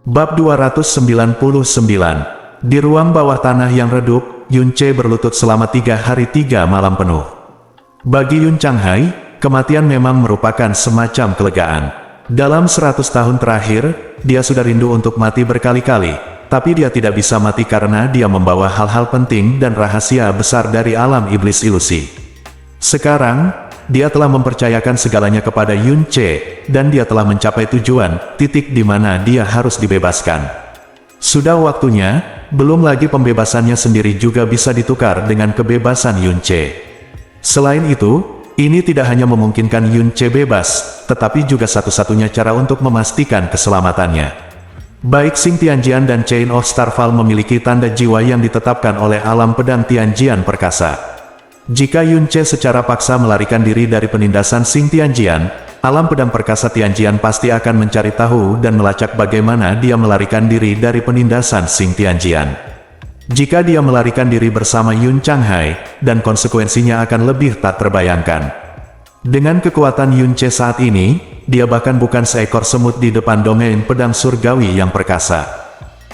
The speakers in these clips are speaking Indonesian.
Bab 299. Di ruang bawah tanah yang redup, Yun Ce berlutut selama 3 hari 3 malam penuh. Bagi Yun Changhai, kematian memang merupakan semacam kelegaan. Dalam 100 tahun terakhir, dia sudah rindu untuk mati berkali-kali, tapi dia tidak bisa mati karena dia membawa hal-hal penting dan rahasia besar dari alam iblis ilusi. Sekarang, dia telah mempercayakan segalanya kepada Yun Ce, dan dia telah mencapai tujuan, titik di mana dia harus dibebaskan. Sudah waktunya, belum lagi pembebasannya sendiri juga bisa ditukar dengan kebebasan Yun Ce. Selain itu, ini tidak hanya memungkinkan Yun Ce bebas, tetapi juga satu-satunya cara untuk memastikan keselamatannya. Baik Xing Tianjian dan Chain of Starfall memiliki tanda jiwa yang ditetapkan oleh alam pedang Tianjian perkasa. Jika Yun Ce secara paksa melarikan diri dari penindasan Xing Tianjian, alam pedang perkasa Tianjian pasti akan mencari tahu dan melacak bagaimana dia melarikan diri dari penindasan Xing Tianjian. Jika dia melarikan diri bersama Yun Changhai, dan konsekuensinya akan lebih tak terbayangkan. Dengan kekuatan Yun Ce saat ini, dia bahkan bukan seekor semut di depan domain pedang surgawi yang perkasa.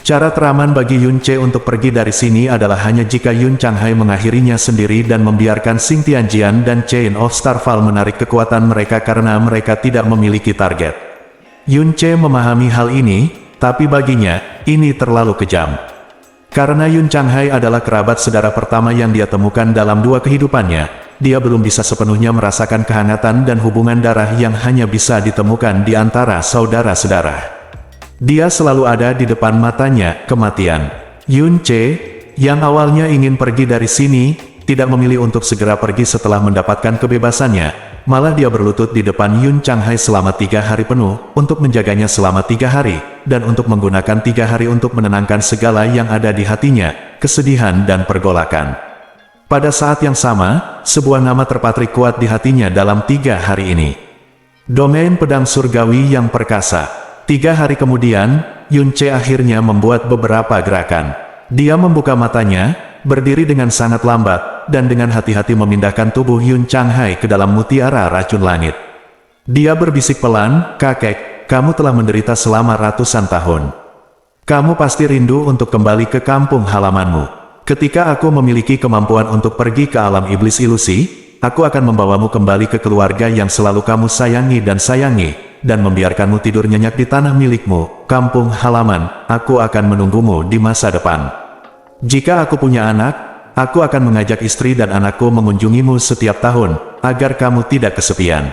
Cara teraman bagi Yun Ce untuk pergi dari sini adalah hanya jika Yun Changhai mengakhirinya sendiri dan membiarkan Xing Tianjian dan Chain of Starfall menarik kekuatan mereka karena mereka tidak memiliki target. Yun Ce memahami hal ini, tapi baginya, ini terlalu kejam. Karena Yun Changhai adalah kerabat saudara pertama yang dia temukan dalam 2 kehidupannya, dia belum bisa sepenuhnya merasakan kehangatan dan hubungan darah yang hanya bisa ditemukan di antara saudara-saudara. Dia selalu ada di depan matanya, kematian. Yun Ce, yang awalnya ingin pergi dari sini, tidak memilih untuk segera pergi setelah mendapatkan kebebasannya, malah dia berlutut di depan Yun Changhai selama 3 hari penuh, untuk menjaganya selama 3 hari, dan untuk menggunakan 3 hari untuk menenangkan segala yang ada di hatinya, kesedihan dan pergolakan. Pada saat yang sama, sebuah nama terpatri kuat di hatinya dalam 3 hari ini. Domain pedang surgawi yang perkasa. 3 hari kemudian, Yun Ce akhirnya membuat beberapa gerakan. Dia membuka matanya, berdiri dengan sangat lambat, dan dengan hati-hati memindahkan tubuh Yun Changhai ke dalam mutiara racun langit. Dia berbisik pelan, "Kakek, kamu telah menderita selama ratusan tahun. Kamu pasti rindu untuk kembali ke kampung halamanmu. Ketika aku memiliki kemampuan untuk pergi ke alam iblis ilusi, aku akan membawamu kembali ke keluarga yang selalu kamu sayangi, dan membiarkanmu tidur nyenyak di tanah milikmu, kampung halaman. Aku akan menunggumu di masa depan. Jika aku punya anak, aku akan mengajak istri dan anakku mengunjungimu setiap tahun, agar kamu tidak kesepian."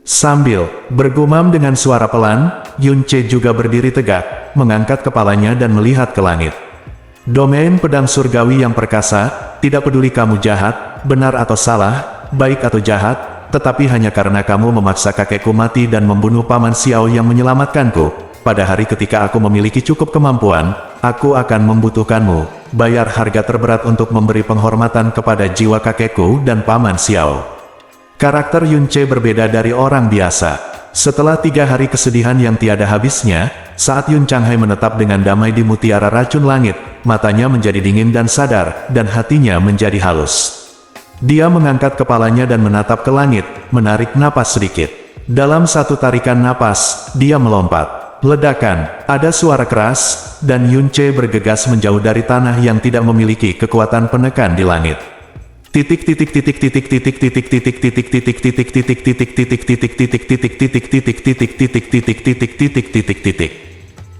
Sambil bergumam dengan suara pelan, Yun Ce juga berdiri tegak, mengangkat kepalanya dan melihat ke langit. Domain pedang surgawi yang perkasa, tidak peduli kamu jahat, benar atau salah, baik atau jahat, tetapi hanya karena kamu memaksa kakekku mati dan membunuh Paman Xiao yang menyelamatkanku, pada hari ketika aku memiliki cukup kemampuan, aku akan membutuhkanmu, bayar harga terberat untuk memberi penghormatan kepada jiwa kakekku dan Paman Xiao. Karakter Yun Ce berbeda dari orang biasa. Setelah 3 hari kesedihan yang tiada habisnya, saat Yun Changhai menetap dengan damai di mutiara racun langit, matanya menjadi dingin dan sadar, dan hatinya menjadi halus. Dia mengangkat kepalanya dan menatap ke langit, menarik napas sedikit. Dalam satu tarikan napas, dia melompat. Ledakan, ada suara keras, dan Yun Ce bergegas menjauh dari tanah yang tidak memiliki kekuatan penekan di langit.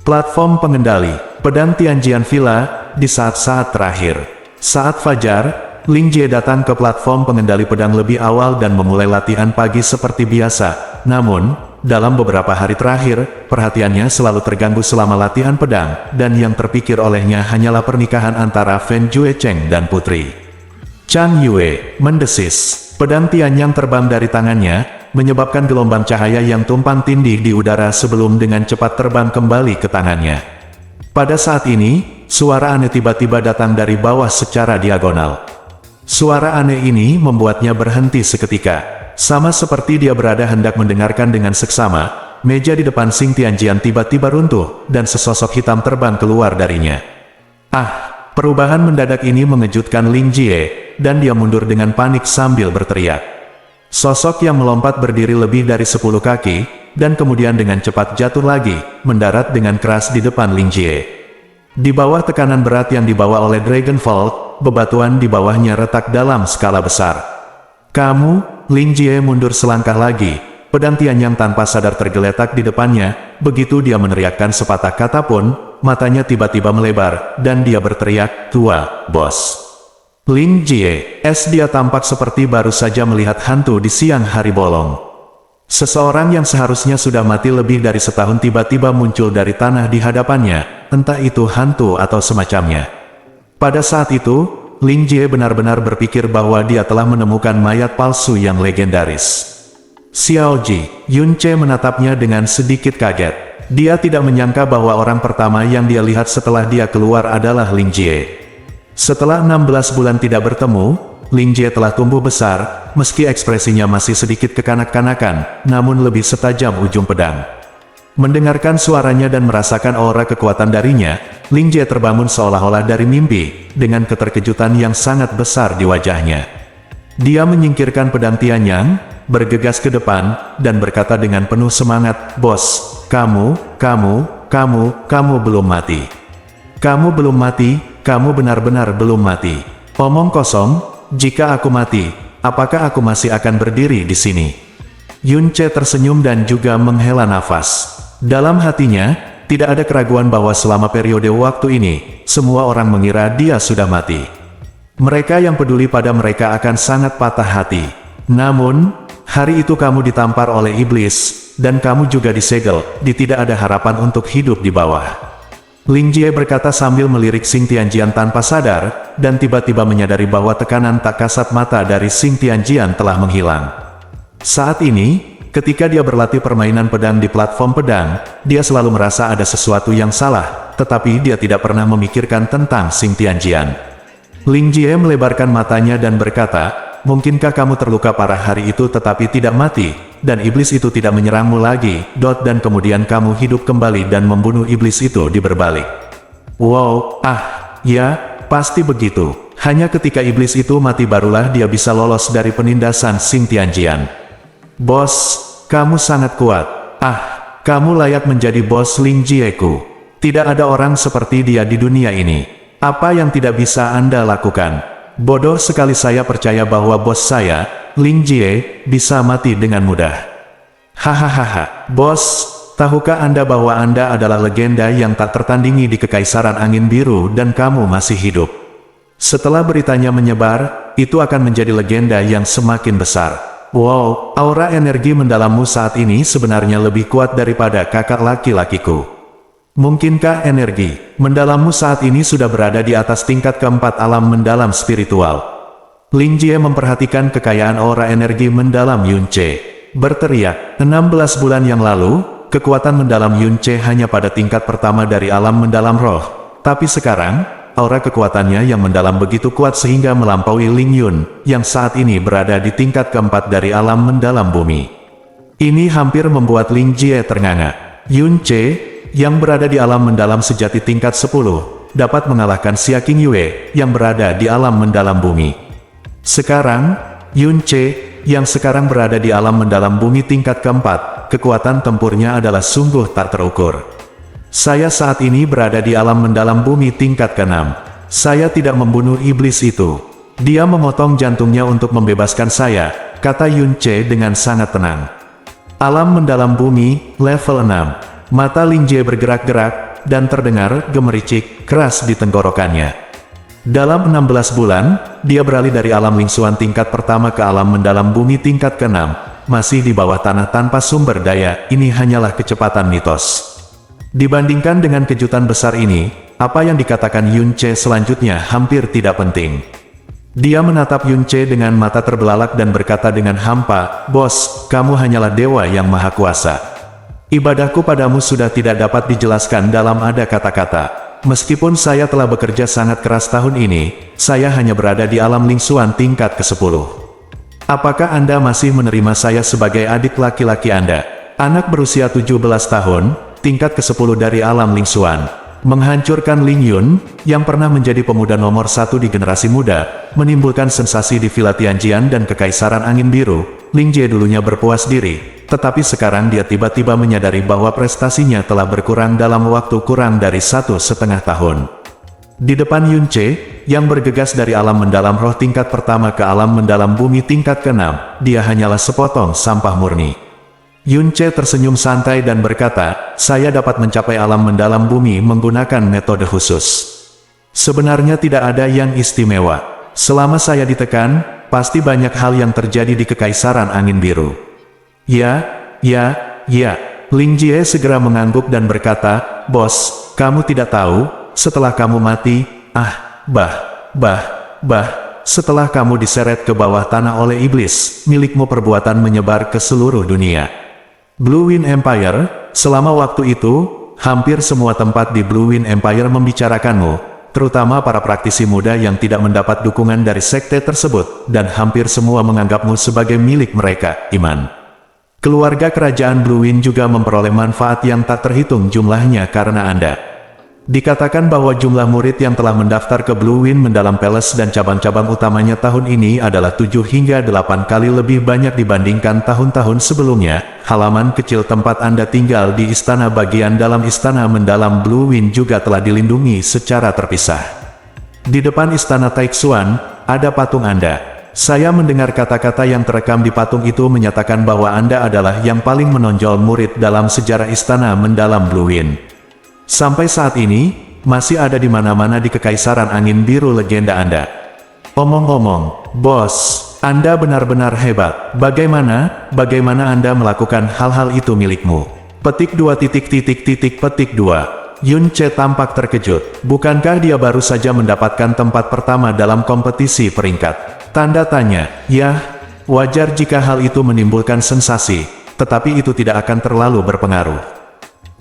Platform pengendali pedang Tianjian Villa di saat-saat terakhir. Saat fajar, Ling Jie datang ke platform pengendali pedang lebih awal dan memulai latihan pagi seperti biasa. Namun, dalam beberapa hari terakhir, perhatiannya selalu terganggu selama latihan pedang, dan yang terpikir olehnya hanyalah pernikahan antara Fen Juecheng dan putri Chang Yue. Mendesis, pedang Tianyang terbang dari tangannya, menyebabkan gelombang cahaya yang tumpang tindih di udara sebelum dengan cepat terbang kembali ke tangannya. Pada saat ini, suara aneh tiba-tiba datang dari bawah secara diagonal. Suara aneh ini membuatnya berhenti seketika. Sama seperti dia berada hendak mendengarkan dengan seksama, meja di depan Xing Tianjian tiba-tiba runtuh, dan sesosok hitam terbang keluar darinya. Perubahan mendadak ini mengejutkan Ling Jie, dan dia mundur dengan panik sambil berteriak. Sosok yang melompat berdiri lebih dari 10 kaki, dan kemudian dengan cepat jatuh lagi, mendarat dengan keras di depan Ling Jie. Di bawah tekanan berat yang dibawa oleh Dragon Vault, bebatuan di bawahnya retak dalam skala besar. "Kamu?" Ling Jie mundur selangkah lagi, pedang Tianyang tanpa sadar tergeletak di depannya. Begitu dia meneriakkan sepatah kata pun, matanya tiba-tiba melebar, dan dia berteriak, "Tua, bos!" Ling Jie, dia tampak seperti baru saja melihat hantu di siang hari bolong. Seseorang yang seharusnya sudah mati lebih dari setahun tiba-tiba muncul dari tanah di hadapannya, entah itu hantu atau semacamnya. Pada saat itu, Ling Jie benar-benar berpikir bahwa dia telah menemukan mayat palsu yang legendaris. Xiao Ji, Yun Ce menatapnya dengan sedikit kaget. Dia tidak menyangka bahwa orang pertama yang dia lihat setelah dia keluar adalah Ling Jie. Setelah 16 bulan tidak bertemu, Ling Jie telah tumbuh besar, meski ekspresinya masih sedikit kekanak-kanakan, namun lebih setajam ujung pedang. Mendengarkan suaranya dan merasakan aura kekuatan darinya, Ling Jie terbangun seolah-olah dari mimpi, dengan keterkejutan yang sangat besar di wajahnya. Dia menyingkirkan pedang Tianyang, bergegas ke depan, dan berkata dengan penuh semangat, "Bos, kamu belum mati. Kamu belum mati. Kamu benar-benar belum mati. Omong kosong, jika aku mati, apakah aku masih akan berdiri di sini?" Yun Ce tersenyum dan juga menghela nafas. Dalam hatinya, tidak ada keraguan bahwa selama periode waktu ini, semua orang mengira dia sudah mati. Mereka yang peduli pada mereka akan sangat patah hati. Namun, hari itu kamu ditampar oleh iblis, dan kamu juga disegel, tidak ada harapan untuk hidup di bawah. Ling Jie berkata sambil melirik Xing Tianjian tanpa sadar, dan tiba-tiba menyadari bahwa tekanan tak kasat mata dari Xing Tianjian telah menghilang. Saat ini, ketika dia berlatih permainan pedang di platform pedang, dia selalu merasa ada sesuatu yang salah, tetapi dia tidak pernah memikirkan tentang Xing Tianjian. Ling Jie melebarkan matanya dan berkata, "Mungkinkah kamu terluka parah hari itu tetapi tidak mati, dan iblis itu tidak menyerangmu lagi, dan kemudian kamu hidup kembali dan membunuh iblis itu di berbalik?" Wow, ya, pasti begitu. Hanya ketika iblis itu mati barulah dia bisa lolos dari penindasan Xing Tianjian. "Bos, kamu sangat kuat. Kamu layak menjadi bos Ling Jie-ku. Tidak ada orang seperti dia di dunia ini. Apa yang tidak bisa Anda lakukan?" "Bodoh sekali saya percaya bahwa bos saya, Ling Jie, bisa mati dengan mudah." "Hahaha, bos, tahukah Anda bahwa Anda adalah legenda yang tak tertandingi di Kekaisaran Angin Biru dan kamu masih hidup? Setelah beritanya menyebar, itu akan menjadi legenda yang semakin besar." "Wow, aura energi mendalammu saat ini sebenarnya lebih kuat daripada kakak laki-lakiku. Mungkinkah energi mendalammu saat ini sudah berada di atas tingkat keempat alam mendalam spiritual?" Ling Jie memperhatikan kekayaan aura energi mendalam Yun Ce. Berteriak, 16 bulan yang lalu, kekuatan mendalam Yun Ce hanya pada tingkat pertama dari alam mendalam roh. Tapi sekarang, aura kekuatannya yang mendalam begitu kuat sehingga melampaui Ling Yun, yang saat ini berada di tingkat keempat dari alam mendalam bumi. Ini hampir membuat Ling Jie ternganga. Yun Ce, yang berada di alam mendalam sejati tingkat 10, dapat mengalahkan Xia King Yue, yang berada di alam mendalam bumi. Sekarang, Yun Ce, yang sekarang berada di alam mendalam bumi tingkat keempat, kekuatan tempurnya adalah sungguh tak terukur. Saya saat ini berada di alam mendalam bumi tingkat ke-6. Saya tidak membunuh iblis itu. Dia memotong jantungnya untuk membebaskan saya, kata Yun Ce dengan sangat tenang. Alam mendalam bumi, level 6. Mata Ling Jie bergerak-gerak, dan terdengar gemericik keras di tenggorokannya. Dalam 16 bulan, dia beralih dari alam lingsuan tingkat pertama ke alam mendalam bumi tingkat ke-6, masih di bawah tanah tanpa sumber daya. Ini hanyalah kecepatan mitos. Dibandingkan dengan kejutan besar ini, apa yang dikatakan Yun Ce selanjutnya hampir tidak penting. Dia menatap Yun Ce dengan mata terbelalak dan berkata dengan hampa, "Bos, kamu hanyalah dewa yang maha kuasa. Ibadahku padamu sudah tidak dapat dijelaskan dalam ada kata-kata. Meskipun saya telah bekerja sangat keras tahun ini, saya hanya berada di alam lingsuan tingkat ke-10. Apakah Anda masih menerima saya sebagai adik laki-laki Anda?" Anak berusia 17 tahun, tingkat ke-10 dari alam lingsuan, menghancurkan Ling Yun, yang pernah menjadi pemuda nomor 1 di generasi muda, menimbulkan sensasi di Villa Tianjian dan Kekaisaran Angin Biru. Ling Jie dulunya berpuas diri, tetapi sekarang dia tiba-tiba menyadari bahwa prestasinya telah berkurang dalam waktu kurang dari 1,5 tahun. Di depan Yunce, yang bergegas dari alam mendalam roh tingkat pertama ke alam mendalam bumi tingkat ke-6, dia hanyalah sepotong sampah murni. Yunce tersenyum santai dan berkata, saya dapat mencapai alam mendalam bumi menggunakan metode khusus. Sebenarnya tidak ada yang istimewa. Selama saya ditekan, pasti banyak hal yang terjadi di Kekaisaran Angin Biru. Ya. Ling Jie segera mengangguk dan berkata, bos, kamu tidak tahu, setelah kamu mati, setelah kamu diseret ke bawah tanah oleh iblis, milikmu perbuatan menyebar ke seluruh dunia. Blue Wind Empire, selama waktu itu, hampir semua tempat di Blue Wind Empire membicarakanmu, terutama para praktisi muda yang tidak mendapat dukungan dari sekte tersebut, dan hampir semua menganggapmu sebagai milik mereka, Iman. Keluarga kerajaan Blue Wind juga memperoleh manfaat yang tak terhitung jumlahnya karena Anda. Dikatakan bahwa jumlah murid yang telah mendaftar ke Blue Wind Mendalam Palace dan cabang-cabang utamanya tahun ini adalah 7 hingga 8 kali lebih banyak dibandingkan tahun-tahun sebelumnya. Halaman kecil tempat Anda tinggal di istana bagian dalam istana mendalam Blue Wind juga telah dilindungi secara terpisah. Di depan istana Taixuan, ada patung Anda. Saya mendengar kata-kata yang terekam di patung itu menyatakan bahwa Anda adalah yang paling menonjol murid dalam sejarah istana mendalam Blue Wind. Sampai saat ini, masih ada di mana-mana di Kekaisaran Angin Biru legenda Anda. Omong-omong, bos, Anda benar-benar hebat. Bagaimana Anda melakukan hal-hal itu milikmu? Petik 2. Yunce tampak terkejut. Bukankah dia baru saja mendapatkan tempat pertama dalam kompetisi peringkat? Tanda tanya. Ya, wajar jika hal itu menimbulkan sensasi, tetapi itu tidak akan terlalu berpengaruh.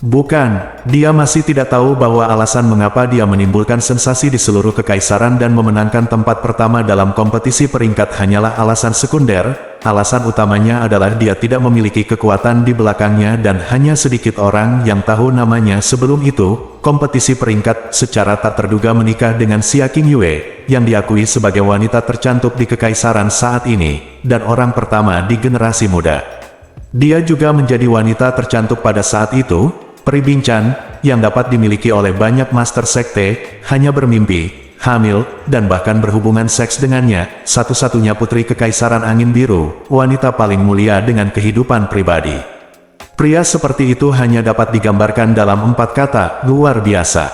Bukan, dia masih tidak tahu bahwa alasan mengapa dia menimbulkan sensasi di seluruh kekaisaran dan memenangkan tempat pertama dalam kompetisi peringkat hanyalah alasan sekunder. Alasan utamanya adalah dia tidak memiliki kekuatan di belakangnya dan hanya sedikit orang yang tahu namanya. Sebelum itu, kompetisi peringkat secara tak terduga menikah dengan Xia Qingyue, yang diakui sebagai wanita tercantik di kekaisaran saat ini, dan orang pertama di generasi muda. Dia juga menjadi wanita tercantik pada saat itu. Peri Binchan, yang dapat dimiliki oleh banyak master sekte, hanya bermimpi, hamil, dan bahkan berhubungan seks dengannya, satu-satunya putri Kekaisaran Angin Biru, wanita paling mulia dengan kehidupan pribadi. Pria seperti itu hanya dapat digambarkan dalam 4 kata, luar biasa.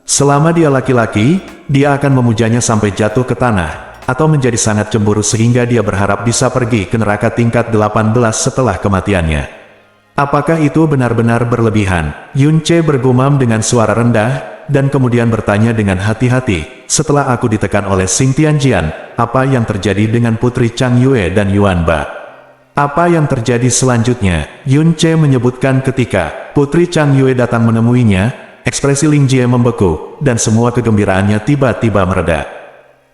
Selama dia laki-laki, dia akan memujanya sampai jatuh ke tanah, atau menjadi sangat cemburu sehingga dia berharap bisa pergi ke neraka tingkat 18 setelah kematiannya. Apakah itu benar-benar berlebihan? Yunce bergumam dengan suara rendah, dan kemudian bertanya dengan hati-hati, setelah aku ditekan oleh Xing Tianjian, apa yang terjadi dengan Putri Chang Yue dan Yuan Ba? Apa yang terjadi selanjutnya? Yunce menyebutkan ketika Putri Chang Yue datang menemuinya, ekspresi Ling Jie membeku, dan semua kegembiraannya tiba-tiba mereda.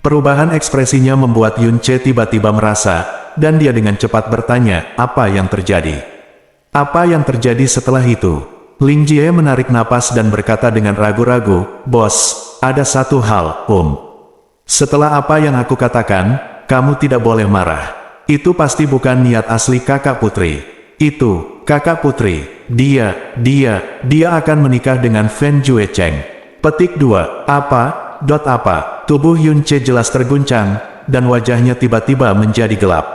Perubahan ekspresinya membuat Yunce tiba-tiba merasa, dan dia dengan cepat bertanya, apa yang terjadi? Apa yang terjadi setelah itu? Ling Jie menarik napas dan berkata dengan ragu-ragu, bos, ada satu hal, Setelah apa yang aku katakan, kamu tidak boleh marah. Itu pasti bukan niat asli kakak putri. Itu, kakak putri, dia akan menikah dengan Fen Jue Cheng. Petik 2. Apa? Tubuh Yunce jelas terguncang, dan wajahnya tiba-tiba menjadi gelap.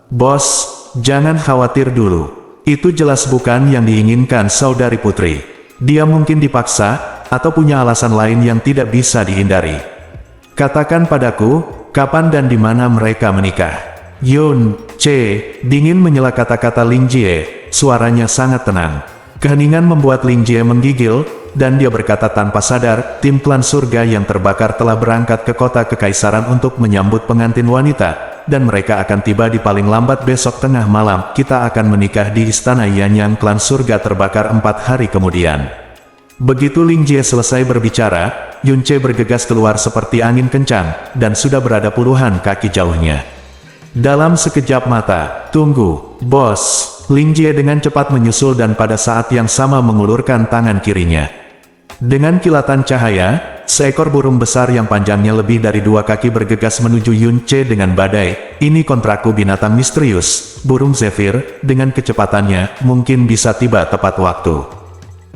Bos, jangan khawatir dulu. Itu jelas bukan yang diinginkan saudari putri. Dia mungkin dipaksa, atau punya alasan lain yang tidak bisa dihindari. Katakan padaku, kapan dan di mana mereka menikah? Yunce dingin menyela kata-kata Ling Jie, suaranya sangat tenang. Keheningan membuat Ling Jie menggigil, dan dia berkata tanpa sadar, tim klan surga yang terbakar telah berangkat ke kota kekaisaran untuk menyambut pengantin wanita. Dan mereka akan tiba di paling lambat besok tengah malam. Kita akan menikah di istana Yanyang klan surga terbakar 4 hari kemudian. Begitu Ling Jie selesai berbicara, Yunce bergegas keluar seperti angin kencang, dan sudah berada puluhan kaki jauhnya. Dalam sekejap mata, tunggu, bos. Ling Jie dengan cepat menyusul dan pada saat yang sama mengulurkan tangan kirinya. Dengan kilatan cahaya, seekor burung besar yang panjangnya lebih dari 2 kaki bergegas menuju Yunce dengan badai. Ini kontrakku binatang misterius, burung Zephyr, dengan kecepatannya, mungkin bisa tiba tepat waktu.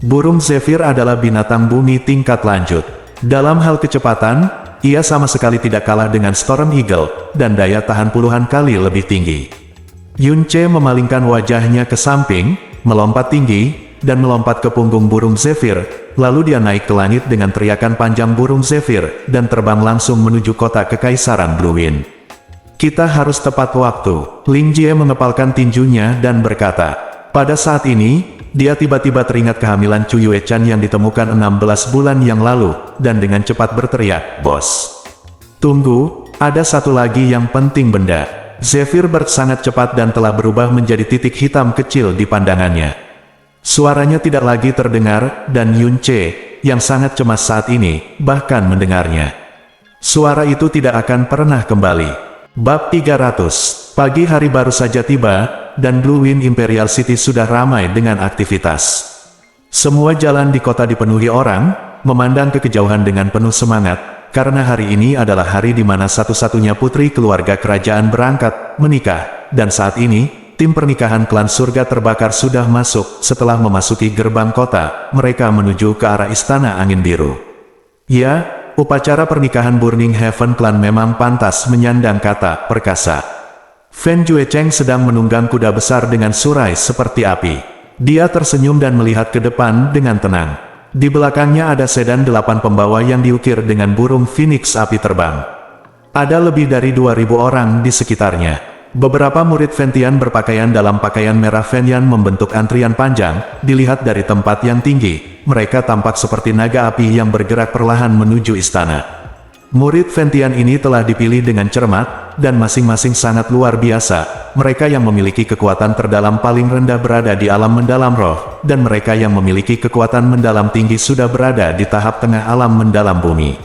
Burung Zephyr adalah binatang bumi tingkat lanjut. Dalam hal kecepatan, ia sama sekali tidak kalah dengan Storm Eagle, dan daya tahan puluhan kali lebih tinggi. Yunce memalingkan wajahnya ke samping, melompat tinggi, dan melompat ke punggung burung Zephyr, lalu dia naik ke langit dengan teriakan panjang burung Zephyr, dan terbang langsung menuju kota kekaisaran Blue Wind. Kita harus tepat waktu. Ling Jie mengepalkan tinjunya dan berkata, pada saat ini, dia tiba-tiba teringat kehamilan Chu Yuechan yang ditemukan 16 bulan yang lalu, dan dengan cepat berteriak, "Bos! Tunggu, ada satu lagi yang penting benda." Zephyr Bird sangat cepat dan telah berubah menjadi titik hitam kecil di pandangannya. Suaranya tidak lagi terdengar, dan Yunce, yang sangat cemas saat ini, bahkan mendengarnya. Suara itu tidak akan pernah kembali. Bab 300. Pagi hari baru saja tiba, dan Blue Wind Imperial City sudah ramai dengan aktivitas. Semua jalan di kota dipenuhi orang, memandang ke kejauhan dengan penuh semangat, karena hari ini adalah hari di mana satu-satunya putri keluarga kerajaan berangkat, menikah, dan saat ini, tim pernikahan klan surga terbakar sudah masuk. Setelah memasuki gerbang kota, mereka menuju ke arah istana angin biru. Ya, upacara pernikahan Burning Heaven Clan memang pantas menyandang kata perkasa. Fen Juecheng sedang menunggang kuda besar dengan surai seperti api. Dia tersenyum dan melihat ke depan dengan tenang. Di belakangnya ada sedan 8 pembawa yang diukir dengan burung phoenix api terbang. Ada lebih dari 2.000 orang di sekitarnya. Beberapa murid Fentian berpakaian dalam pakaian merah Fentian membentuk antrian panjang. Dilihat dari tempat yang tinggi, mereka tampak seperti naga api yang bergerak perlahan menuju istana. Murid Fentian ini telah dipilih dengan cermat, dan masing-masing sangat luar biasa. Mereka yang memiliki kekuatan terdalam paling rendah berada di alam mendalam roh, dan mereka yang memiliki kekuatan mendalam tinggi sudah berada di tahap tengah alam mendalam bumi.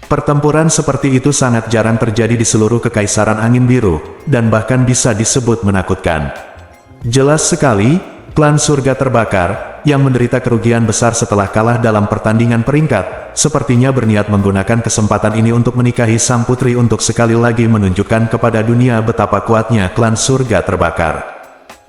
Pertempuran seperti itu sangat jarang terjadi di seluruh kekaisaran angin biru, dan bahkan bisa disebut menakutkan. Jelas sekali, klan surga terbakar, yang menderita kerugian besar setelah kalah dalam pertandingan peringkat, sepertinya berniat menggunakan kesempatan ini untuk menikahi sang putri untuk sekali lagi menunjukkan kepada dunia betapa kuatnya klan surga terbakar.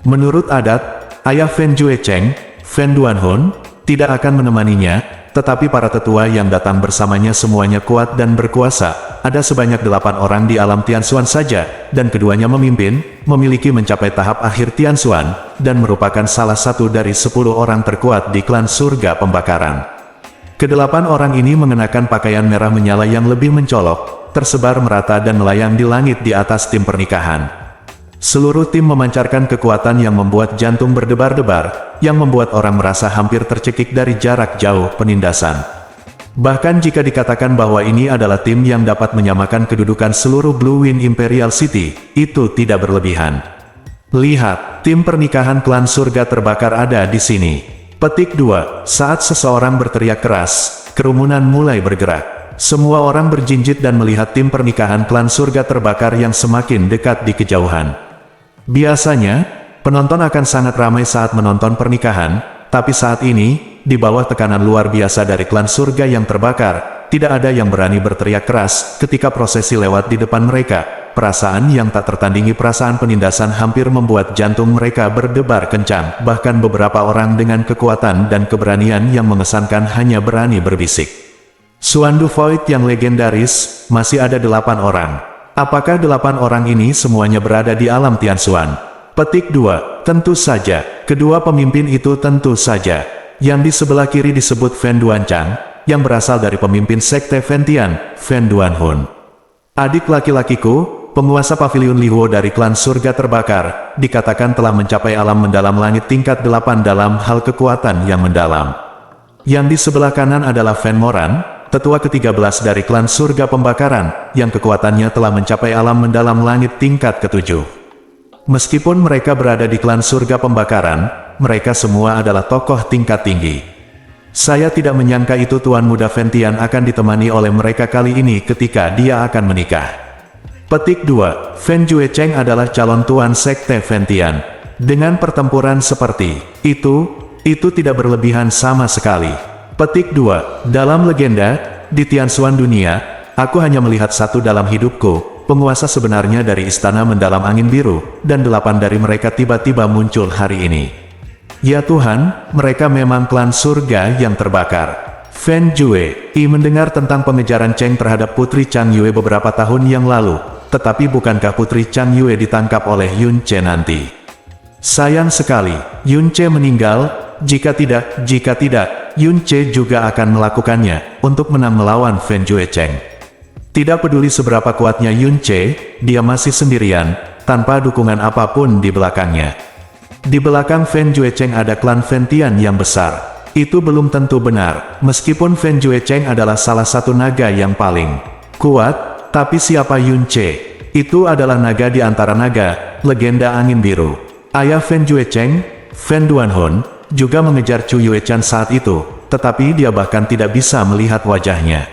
Menurut adat, ayah Fen Juecheng, Fen Duanhun, tidak akan menemaninya, tetapi para tetua yang datang bersamanya semuanya kuat dan berkuasa. Ada sebanyak 8 orang di alam Tianxuan saja, dan keduanya memimpin, memiliki mencapai tahap akhir Tianxuan, dan merupakan salah satu dari 10 orang terkuat di klan surga pembakaran. Kedelapan orang ini mengenakan pakaian merah menyala yang lebih mencolok, tersebar merata dan melayang di langit di atas tim pernikahan. Seluruh tim memancarkan kekuatan yang membuat jantung berdebar-debar, yang membuat orang merasa hampir tercekik dari jarak jauh penindasan. Bahkan jika dikatakan bahwa ini adalah tim yang dapat menyamakan kedudukan seluruh Blue Wind Imperial City, itu tidak berlebihan. Lihat, tim pernikahan klan surga terbakar ada di sini. Petik 2. Saat seseorang berteriak keras, kerumunan mulai bergerak. Semua orang berjinjit dan melihat tim pernikahan klan surga terbakar yang semakin dekat di kejauhan. Biasanya, penonton akan sangat ramai saat menonton pernikahan, tapi saat ini, di bawah tekanan luar biasa dari klan surga yang terbakar, tidak ada yang berani berteriak keras ketika prosesi lewat di depan mereka. Perasaan yang tak tertandingi perasaan penindasan hampir membuat jantung mereka berdebar kencang, bahkan beberapa orang dengan kekuatan dan keberanian yang mengesankan hanya berani berbisik. Xuandu Void yang legendaris, masih ada 8 orang. Apakah 8 orang ini semuanya berada di alam Tianxuan? Petik 2. Tentu saja. Kedua pemimpin itu tentu saja. Yang di sebelah kiri disebut Fen Duanchang, yang berasal dari pemimpin sekte Fentian, Fen Duanhun. Adik laki-lakiku, penguasa paviliun Lihuo dari klan surga terbakar, dikatakan telah mencapai alam mendalam langit tingkat 8 dalam hal kekuatan yang mendalam. Yang di sebelah kanan adalah Fen Moran, tetua ke-13 dari klan surga pembakaran, yang kekuatannya telah mencapai alam mendalam langit tingkat ke-7. Meskipun mereka berada di klan surga pembakaran, mereka semua adalah tokoh tingkat tinggi. Saya tidak menyangka itu Tuan Muda Fentian akan ditemani oleh mereka kali ini ketika dia akan menikah. Petik 2. Fen Juecheng adalah calon Tuan Sekte Fentian. Dengan pertempuran seperti itu tidak berlebihan sama sekali. Petik 2. Dalam legenda, di Tianxuan dunia, aku hanya melihat satu dalam hidupku, penguasa sebenarnya dari istana mendalam angin biru, dan 8 dari mereka tiba-tiba muncul hari ini. Ya Tuhan, mereka memang klan surga yang terbakar. Fen Jue mendengar tentang pengejaran Cheng terhadap Putri Chang Yue beberapa tahun yang lalu, tetapi bukankah Putri Chang Yue ditangkap oleh Yun Ce nanti? Sayang sekali, Yun Ce meninggal. Jika tidak, Yun Ce juga akan melakukannya, untuk menang melawan Fen Jue Cheng. Tidak peduli seberapa kuatnya Yun Ce, dia masih sendirian, tanpa dukungan apapun di belakangnya. Di belakang Fen Jue Cheng ada klan Fen Tian yang besar. Itu belum tentu benar, meskipun Fen Jue Cheng adalah salah satu naga yang paling kuat, tapi siapa Yun Ce? Itu adalah naga di antara naga, legenda angin biru. Ayah Fen Jue Cheng, Fen Duanhun, juga mengejar Chu Yuechan saat itu, tetapi dia bahkan tidak bisa melihat wajahnya.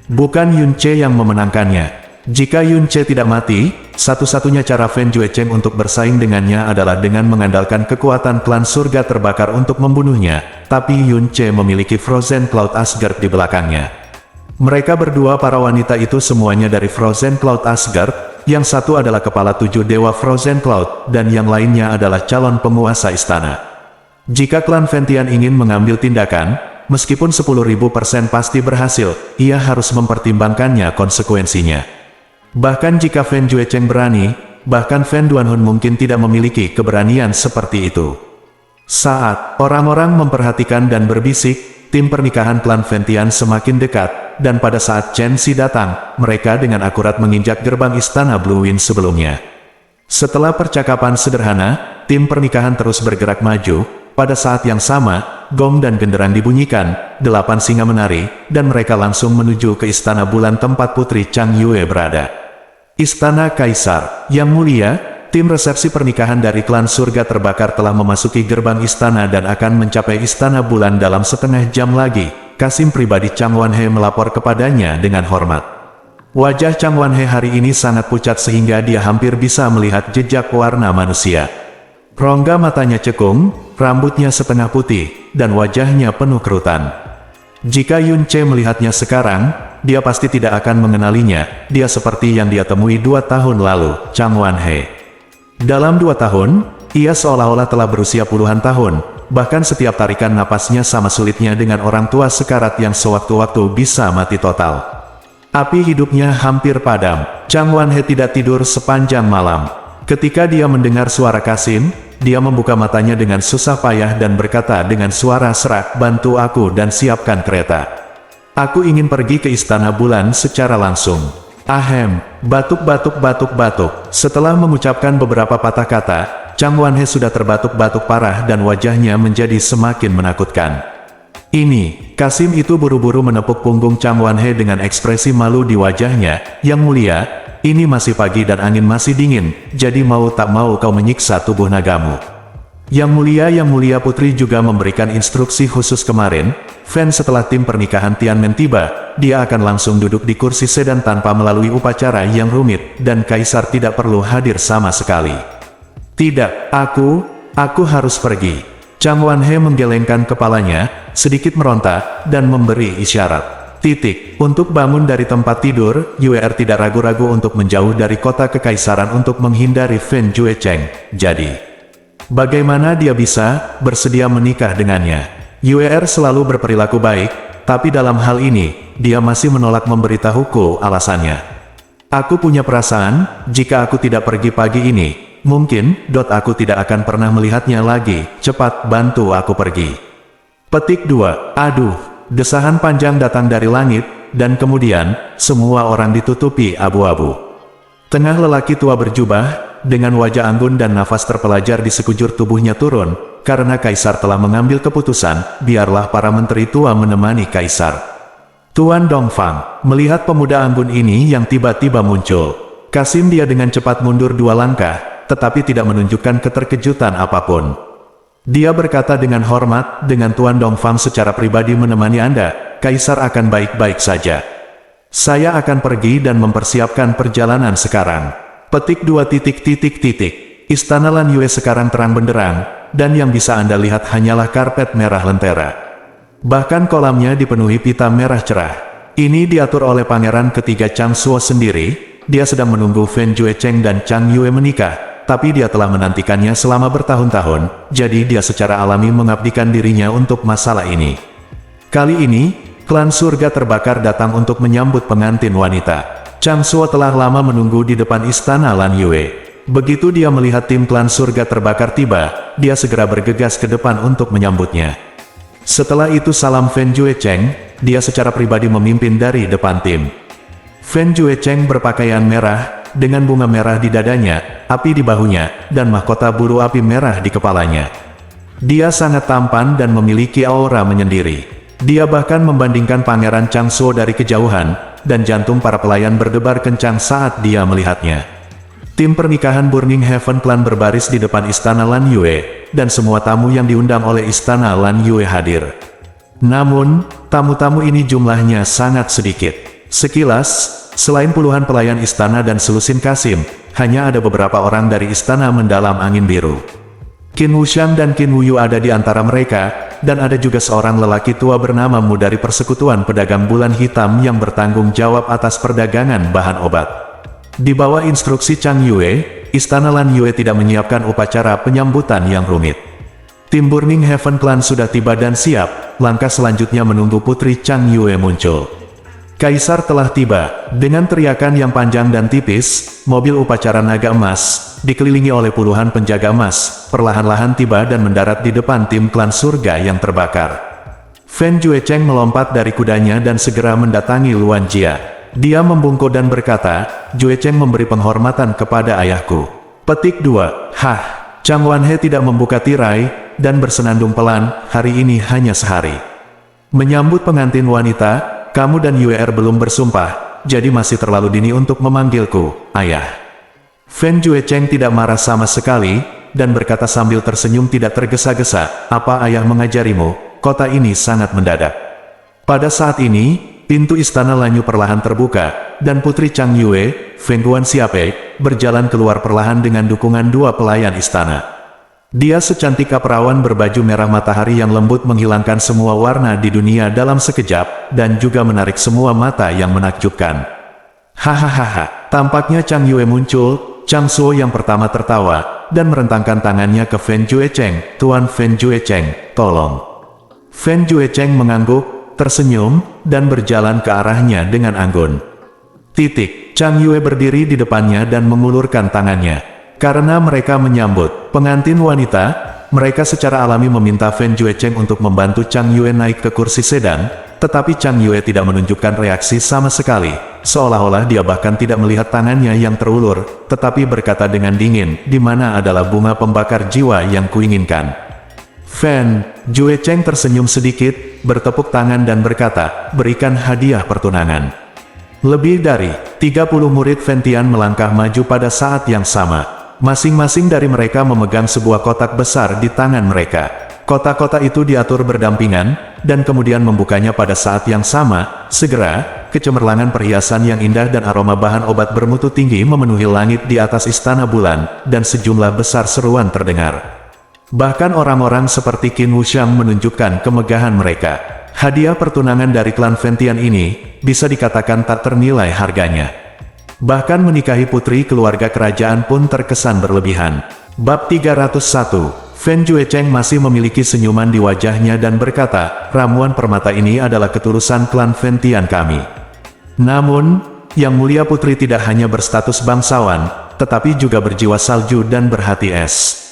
Bukan Yun Ce yang memenangkannya. Jika Yun Ce tidak mati, satu-satunya cara Fen Jue Cheng untuk bersaing dengannya adalah dengan mengandalkan kekuatan klan surga terbakar untuk membunuhnya, tapi Yun Ce memiliki Frozen Cloud Asgard di belakangnya. Mereka berdua para wanita itu semuanya dari Frozen Cloud Asgard, yang satu adalah kepala 7 dewa Frozen Cloud, dan yang lainnya adalah calon penguasa istana. Jika klan Fen Tian ingin mengambil tindakan, meskipun 10.000% pasti berhasil, ia harus mempertimbangkannya konsekuensinya. Bahkan jika Fen Jue Cheng berani, bahkan Fen Duanhun mungkin tidak memiliki keberanian seperti itu. Saat orang-orang memperhatikan dan berbisik, tim pernikahan klan Fen Tian semakin dekat, dan pada saat Chen Xi datang, mereka dengan akurat menginjak gerbang istana Blue Wind sebelumnya. Setelah percakapan sederhana, tim pernikahan terus bergerak maju. Pada saat yang sama, gong dan genderang dibunyikan, 8 singa menari, dan mereka langsung menuju ke istana bulan tempat Putri Chang Yue berada. Istana Kaisar, Yang Mulia, tim resepsi pernikahan dari klan surga terbakar telah memasuki gerbang istana dan akan mencapai istana bulan dalam setengah jam lagi. Kasim pribadi Chang Wanhe melapor kepadanya dengan hormat. Wajah Chang Wanhe hari ini sangat pucat sehingga dia hampir bisa melihat jejak warna manusia. Rongga matanya cekung, rambutnya setengah putih, dan wajahnya penuh kerutan. Jika Yun Ce melihatnya sekarang, dia pasti tidak akan mengenalinya. Dia seperti yang dia temui 2 tahun lalu, Chang Wanhe. Dalam 2 tahun, ia seolah-olah telah berusia puluhan tahun, bahkan setiap tarikan napasnya sama sulitnya dengan orang tua sekarat yang sewaktu-waktu bisa mati total. Api hidupnya hampir padam. Chang Wanhe tidak tidur sepanjang malam. Ketika dia mendengar suara Kasim, dia membuka matanya dengan susah payah dan berkata dengan suara serak, "Bantu aku dan siapkan kereta. Aku ingin pergi ke istana bulan secara langsung." Ahem, batuk. Setelah mengucapkan beberapa patah kata, Chang Wanhe sudah terbatuk-batuk parah dan wajahnya menjadi semakin menakutkan. Ini, Kasim itu buru-buru menepuk punggung Chang Wanhe dengan ekspresi malu di wajahnya. "Yang mulia, ini masih pagi dan angin masih dingin, jadi mau tak mau kau menyiksa tubuh nagamu." Yang mulia putri juga memberikan instruksi khusus kemarin. Fen setelah tim pernikahan Tianmen tiba, dia akan langsung duduk di kursi sedan tanpa melalui upacara yang rumit, dan kaisar tidak perlu hadir sama sekali. "Tidak, aku harus pergi." Chang Wanhe menggelengkan kepalanya, sedikit meronta, dan memberi isyarat. Untuk bangun dari tempat tidur, Yuer tidak ragu-ragu untuk menjauh dari kota kekaisaran untuk menghindari Fen Jue Cheng. Jadi, bagaimana dia bisa bersedia menikah dengannya? Yuer selalu berperilaku baik, tapi dalam hal ini, dia masih menolak memberitahuku alasannya. "Aku punya perasaan, jika aku tidak pergi pagi ini, mungkin, aku tidak akan pernah melihatnya lagi. Cepat bantu aku pergi." Petik 2. Aduh. Desahan panjang datang dari langit, dan kemudian, semua orang ditutupi abu-abu. Tengah lelaki tua berjubah, dengan wajah anggun dan nafas terpelajar di sekujur tubuhnya turun, karena kaisar telah mengambil keputusan, biarlah para menteri tua menemani kaisar. Tuan Dongfang, melihat pemuda anggun ini yang tiba-tiba muncul, Kasim dia dengan cepat mundur 2 langkah, tetapi tidak menunjukkan keterkejutan apapun. Dia berkata dengan hormat, "Dengan Tuan Dongfang secara pribadi menemani Anda, Kaisar akan baik-baik saja. Saya akan pergi dan mempersiapkan perjalanan sekarang." Petik 2. Istana Lan Yue sekarang terang benderang, dan yang bisa Anda lihat hanyalah karpet merah lentera. Bahkan kolamnya dipenuhi pita merah cerah. Ini diatur oleh pangeran ketiga Chang Suo sendiri. Dia sedang menunggu Fen Juecheng dan Chang Yue menikah, tapi dia telah menantikannya selama bertahun-tahun, jadi dia secara alami mengabdikan dirinya untuk masalah ini. Kali ini, klan surga terbakar datang untuk menyambut pengantin wanita. Chang Suo telah lama menunggu di depan istana Lan Yue. Begitu dia melihat tim klan surga terbakar tiba, dia segera bergegas ke depan untuk menyambutnya. Setelah itu salam Fen Juecheng, dia secara pribadi memimpin dari depan tim. Fen Juecheng berpakaian merah, dengan bunga merah di dadanya, api di bahunya, dan mahkota bulu api merah di kepalanya. Dia sangat tampan dan memiliki aura menyendiri. Dia bahkan membandingkan Pangeran Chang Suo dari kejauhan, dan jantung para pelayan berdebar kencang saat dia melihatnya. Tim pernikahan Burning Heaven Clan berbaris di depan istana Lan Yue, dan semua tamu yang diundang oleh istana Lan Yue hadir. Namun, tamu-tamu ini jumlahnya sangat sedikit. Sekilas, selain puluhan pelayan istana dan selusin Kasim, hanya ada beberapa orang dari istana mendalam angin biru. Qin Wuxiang dan Qin Wuyu ada di antara mereka, dan ada juga seorang lelaki tua bernama Mu dari persekutuan pedagang bulan hitam yang bertanggung jawab atas perdagangan bahan obat. Di bawah instruksi Chang Yue, istana Lan Yue tidak menyiapkan upacara penyambutan yang rumit. Tim Burning Heaven Clan sudah tiba dan siap, langkah selanjutnya menunggu putri Chang Yue muncul. Kaisar telah tiba. Dengan teriakan yang panjang dan tipis, mobil upacara naga emas, dikelilingi oleh puluhan penjaga emas, perlahan-lahan tiba dan mendarat di depan tim klan surga yang terbakar. Fen Juecheng melompat dari kudanya dan segera mendatangi Luan Jia. Dia membungkuk dan berkata, "Juecheng memberi penghormatan kepada ayahku." Petik 2. Hah, Chang Wanhe tidak membuka tirai, dan bersenandung pelan, "Hari ini hanya sehari. Menyambut pengantin wanita, kamu dan Yuer belum bersumpah, jadi masih terlalu dini untuk memanggilku, ayah." Fen Juecheng tidak marah sama sekali, dan berkata sambil tersenyum tidak tergesa-gesa, "Apa ayah mengajarimu? Kota ini sangat mendadak." Pada saat ini, pintu istana Lanyu perlahan terbuka, dan putri Chang Yue, Feng Guanxiape, berjalan keluar perlahan dengan dukungan dua pelayan istana. Dia secantik kaperawan berbaju merah matahari yang lembut menghilangkan semua warna di dunia dalam sekejap, dan juga menarik semua mata yang menakjubkan. Hahaha, tampaknya Chang Yue muncul. Chang Suo yang pertama tertawa, dan merentangkan tangannya ke Fen Juecheng. "Tuan Fen Juecheng, tolong." Fen Juecheng mengangguk, tersenyum, dan berjalan ke arahnya dengan anggun. Chang Yue berdiri di depannya dan mengulurkan tangannya. Karena mereka menyambut pengantin wanita, mereka secara alami meminta Fen Juecheng untuk membantu Chang Yue naik ke kursi sedan, tetapi Chang Yue tidak menunjukkan reaksi sama sekali, seolah-olah dia bahkan tidak melihat tangannya yang terulur, tetapi berkata dengan dingin, "Di mana adalah bunga pembakar jiwa yang kuinginkan?" Fen Juecheng tersenyum sedikit, bertepuk tangan dan berkata, "Berikan hadiah pertunangan." Lebih dari 30 murid Fentian melangkah maju pada saat yang sama. Masing-masing dari mereka memegang sebuah kotak besar di tangan mereka. Kotak-kotak itu diatur berdampingan, dan kemudian membukanya pada saat yang sama. Segera, kecemerlangan perhiasan yang indah dan aroma bahan obat bermutu tinggi memenuhi langit di atas istana bulan, dan sejumlah besar seruan terdengar. Bahkan orang-orang seperti Qin Wuxiang menunjukkan kemegahan mereka. Hadiah pertunangan dari klan Fentian ini, bisa dikatakan tak ternilai harganya. Bahkan menikahi putri keluarga kerajaan pun terkesan berlebihan. Bab 301, Fen Juecheng masih memiliki senyuman di wajahnya dan berkata, "Ramuan permata ini adalah ketulusan klan Fentian kami." Namun, Yang Mulia Putri tidak hanya berstatus bangsawan, tetapi juga berjiwa salju dan berhati es.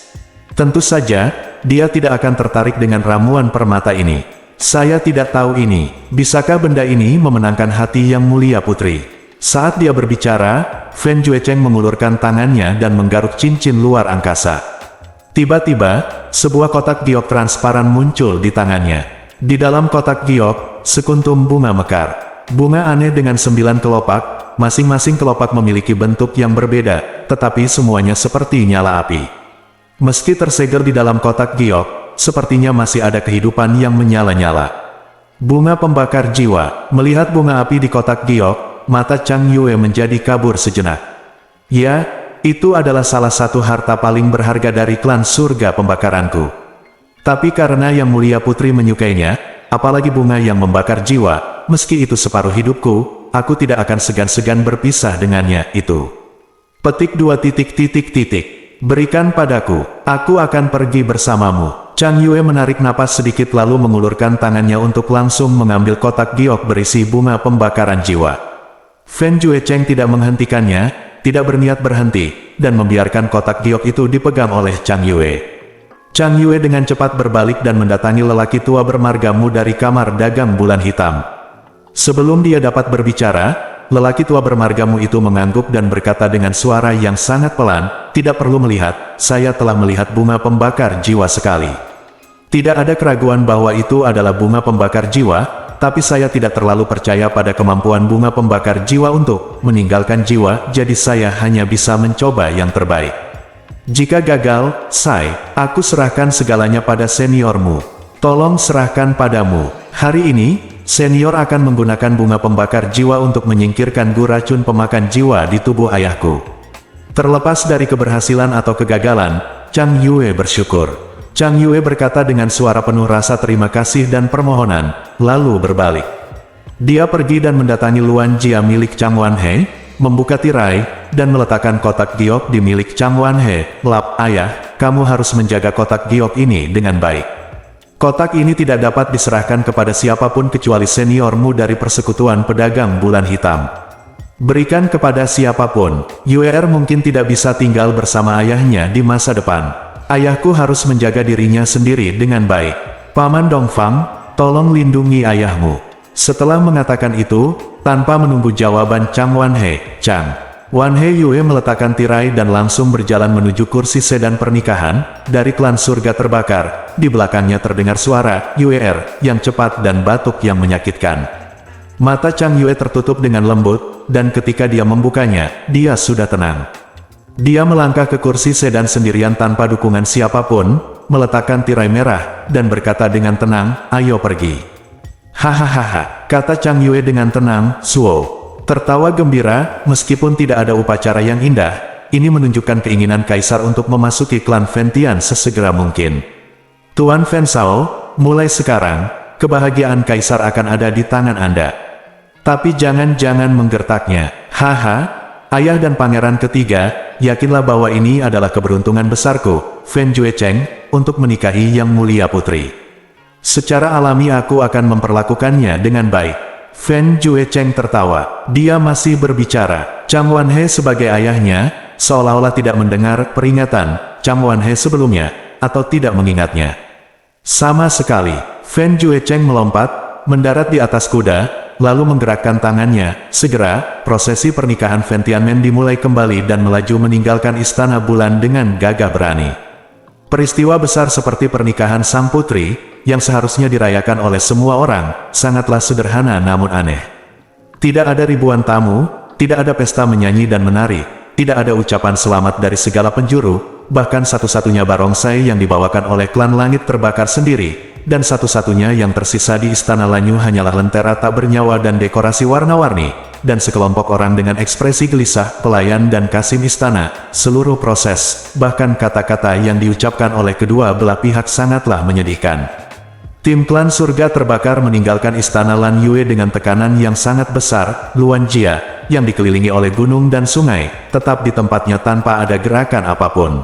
Tentu saja, dia tidak akan tertarik dengan ramuan permata ini. "Saya tidak tahu ini. Bisakah benda ini memenangkan hati Yang Mulia Putri?" Saat dia berbicara, Fen Juecheng mengulurkan tangannya dan menggaruk cincin luar angkasa. Tiba-tiba, sebuah kotak giok transparan muncul di tangannya. Di dalam kotak giok, sekuntum bunga mekar. Bunga aneh dengan 9 kelopak, masing-masing kelopak memiliki bentuk yang berbeda, tetapi semuanya seperti nyala api. Meski tersegel di dalam kotak giok, sepertinya masih ada kehidupan yang menyala-nyala. Bunga pembakar jiwa. Melihat bunga api di kotak giok, mata Chang Yue menjadi kabur sejenak. "Ya, itu adalah salah satu harta paling berharga dari klan surga pembakaranku. Tapi karena Yang Mulia Putri menyukainya, apalagi bunga yang membakar jiwa, meski itu separuh hidupku, aku tidak akan segan-segan berpisah dengannya, itu. Petik 2. Berikan padaku, aku akan pergi bersamamu. Chang Yue menarik napas sedikit lalu mengulurkan tangannya untuk langsung mengambil kotak giok berisi bunga pembakaran jiwa. Fen Juecheng tidak menghentikannya, tidak berniat berhenti, dan membiarkan kotak giok itu dipegang oleh Chang Yue. Chang Yue dengan cepat berbalik dan mendatangi lelaki tua bermargamu dari kamar dagang bulan hitam. Sebelum dia dapat berbicara, lelaki tua bermargamu itu mengangguk dan berkata dengan suara yang sangat pelan, "Tidak perlu melihat, saya telah melihat bunga pembakar jiwa sekali. Tidak ada keraguan bahwa itu adalah bunga pembakar jiwa, tapi saya tidak terlalu percaya pada kemampuan bunga pembakar jiwa untuk meninggalkan jiwa, jadi saya hanya bisa mencoba yang terbaik. Jika gagal, aku serahkan segalanya pada seniormu. Tolong serahkan padamu. Hari ini, senior akan menggunakan bunga pembakar jiwa untuk menyingkirkan gu racun pemakan jiwa di tubuh ayahku." Terlepas dari keberhasilan atau kegagalan, Chang Yue bersyukur. Chang Yue berkata dengan suara penuh rasa terima kasih dan permohonan, lalu berbalik. Dia pergi dan mendatangi Luan Jia milik Chang Wanhe, membuka tirai, dan meletakkan kotak giok di milik Chang Wanhe. "Lap, ayah, kamu harus menjaga kotak giok ini dengan baik. Kotak ini tidak dapat diserahkan kepada siapapun kecuali seniormu dari persekutuan pedagang bulan hitam. Berikan kepada siapapun. Yuer mungkin tidak bisa tinggal bersama ayahnya di masa depan. Ayahku harus menjaga dirinya sendiri dengan baik. Paman Dongfang, tolong lindungi ayahmu." Setelah mengatakan itu, tanpa menunggu jawaban Chang Wanhe Yue meletakkan tirai dan langsung berjalan menuju kursi sedan pernikahan dari klan surga terbakar. Di belakangnya terdengar suara Yuer yang cepat dan batuk yang menyakitkan. Mata Chang Yue tertutup dengan lembut, dan ketika dia membukanya, dia sudah tenang. Dia melangkah ke kursi sedan sendirian tanpa dukungan siapapun, meletakkan tirai merah, dan berkata dengan tenang, "Ayo pergi." "Hahaha," kata Chang Yue dengan tenang, "Suo." Tertawa gembira, meskipun tidak ada upacara yang indah, ini menunjukkan keinginan Kaisar untuk memasuki klan Fentian sesegera mungkin. "Tuan Fen Sao, mulai sekarang, kebahagiaan Kaisar akan ada di tangan Anda. Tapi jangan menggertaknya. Haha. Ayah dan pangeran ketiga, yakinlah bahwa ini adalah keberuntungan besarku, Fen Juecheng, untuk menikahi yang mulia putri. Secara alami aku akan memperlakukannya dengan baik." Fen Juecheng tertawa. Dia masih berbicara. Chang Wanhe sebagai ayahnya, seolah-olah tidak mendengar peringatan Chang Wanhe sebelumnya, atau tidak mengingatnya sama sekali. Fen Juecheng melompat, mendarat di atas kuda, lalu menggerakkan tangannya. Segera, prosesi pernikahan Fen Tianmen dimulai kembali dan melaju meninggalkan istana bulan dengan gagah berani. Peristiwa besar seperti pernikahan sang putri, yang seharusnya dirayakan oleh semua orang, sangatlah sederhana namun aneh. Tidak ada ribuan tamu, tidak ada pesta menyanyi dan menari, tidak ada ucapan selamat dari segala penjuru, bahkan satu-satunya barongsai yang dibawakan oleh klan langit terbakar sendiri, dan satu-satunya yang tersisa di istana Lanyu hanyalah lentera tak bernyawa dan dekorasi warna-warni, dan sekelompok orang dengan ekspresi gelisah, pelayan dan kasim istana. Seluruh proses, bahkan kata-kata yang diucapkan oleh kedua belah pihak sangatlah menyedihkan. Tim klan surga terbakar meninggalkan istana Lan Yue dengan tekanan yang sangat besar. Luan Jia, yang dikelilingi oleh gunung dan sungai, tetap di tempatnya tanpa ada gerakan apapun.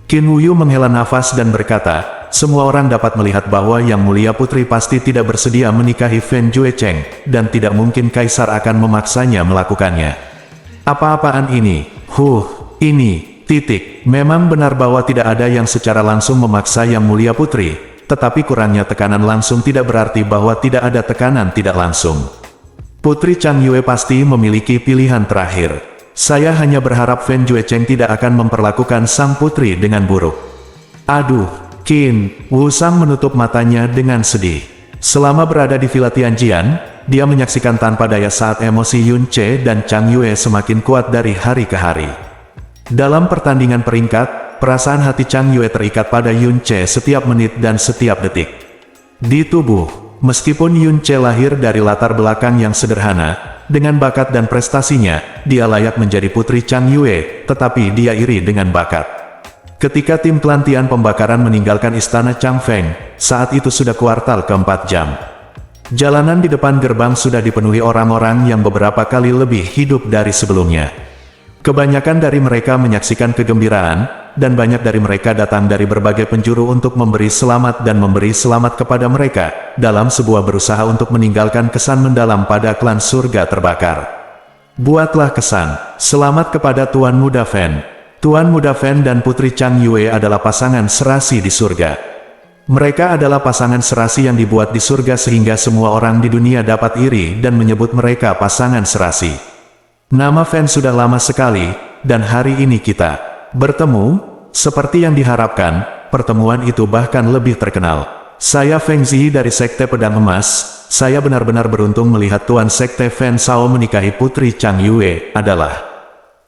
Qin Wuyu menghela nafas dan berkata, "Semua orang dapat melihat bahwa Yang Mulia Putri pasti tidak bersedia menikahi Fen Juecheng, dan tidak mungkin Kaisar akan memaksanya melakukannya. Apa-apaan ini? Ini. Memang benar bahwa tidak ada yang secara langsung memaksa Yang Mulia Putri, tetapi kurangnya tekanan langsung tidak berarti bahwa tidak ada tekanan tidak langsung. Putri Chang Yue pasti memiliki pilihan terakhir. Saya hanya berharap Fen Juecheng tidak akan memperlakukan sang putri dengan buruk." "Aduh, Qin." Wu Sang menutup matanya dengan sedih. Selama berada di Villa Tianjian, dia menyaksikan tanpa daya saat emosi Yun Ce dan Chang Yue semakin kuat dari hari ke hari. Dalam pertandingan peringkat, perasaan hati Chang Yue terikat pada Yun Ce setiap menit dan setiap detik. Di tubuh, meskipun Yun Ce lahir dari latar belakang yang sederhana, dengan bakat dan prestasinya, dia layak menjadi putri Chang Yue, tetapi dia iri dengan bakat. Ketika tim Kelantian Pembakaran meninggalkan istana Chang Feng, saat itu sudah kuartal keempat jam. Jalanan di depan gerbang sudah dipenuhi orang-orang yang beberapa kali lebih hidup dari sebelumnya. Kebanyakan dari mereka menyaksikan kegembiraan, dan banyak dari mereka datang dari berbagai penjuru untuk memberi selamat dan memberi selamat kepada mereka, dalam sebuah berusaha untuk meninggalkan kesan mendalam pada klan surga terbakar. Buatlah kesan, selamat kepada Tuan Muda Fen. Tuan Muda Fen dan Putri Chang Yue adalah pasangan serasi di surga. Mereka adalah pasangan serasi yang dibuat di surga sehingga semua orang di dunia dapat iri dan menyebut mereka pasangan serasi. Nama Fen sudah lama sekali, dan hari ini kita bertemu, seperti yang diharapkan, pertemuan itu bahkan lebih terkenal. Saya Feng Zi dari Sekte Pedang Emas, saya benar-benar beruntung melihat Tuan Sekte Fen Sao menikahi Putri Chang Yue, adalah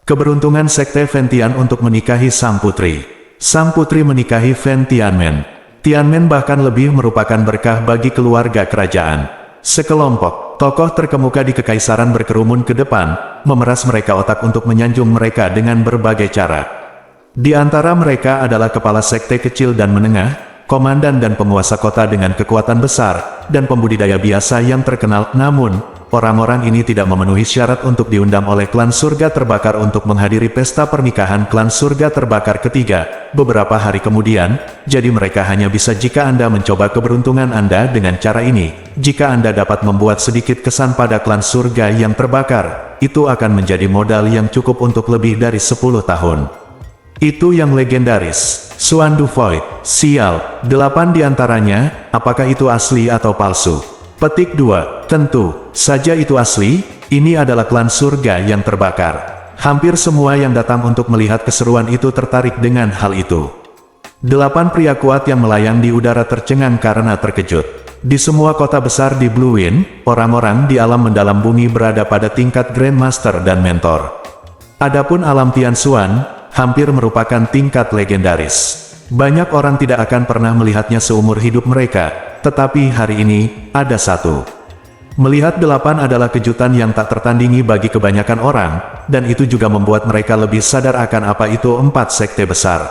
keberuntungan Sekte Fen Tian untuk menikahi sang putri. Sang putri menikahi Fen Tianmen. Tianmen bahkan lebih merupakan berkah bagi keluarga kerajaan. Sekelompok tokoh terkemuka di kekaisaran berkerumun ke depan, memeras mereka otak untuk menyanjung mereka dengan berbagai cara. Di antara mereka adalah kepala sekte kecil dan menengah, komandan dan penguasa kota dengan kekuatan besar, dan pembudidaya biasa yang terkenal. Namun, orang-orang ini tidak memenuhi syarat untuk diundang oleh klan surga terbakar untuk menghadiri pesta pernikahan klan surga terbakar ketiga, beberapa hari kemudian, jadi mereka hanya bisa jika Anda mencoba keberuntungan Anda dengan cara ini. Jika Anda dapat membuat sedikit kesan pada klan surga yang terbakar, itu akan menjadi modal yang cukup untuk lebih dari 10 tahun. Itu yang legendaris. Xuan Du Void, sial, 8 diantaranya, apakah itu asli atau palsu? Petik 2, tentu saja itu asli, ini adalah klan surga yang terbakar. Hampir semua yang datang untuk melihat keseruan itu tertarik dengan hal itu. 8 pria kuat yang melayang di udara tercengang karena terkejut. Di semua kota besar di Blue Wind, orang-orang di alam mendalam bumi berada pada tingkat Grandmaster dan Mentor. Adapun alam Tianxuan, hampir merupakan tingkat legendaris. Banyak orang tidak akan pernah melihatnya seumur hidup mereka, tetapi hari ini, ada satu. Melihat 8 adalah kejutan yang tak tertandingi bagi kebanyakan orang, dan itu juga membuat mereka lebih sadar akan apa itu 4 sekte besar.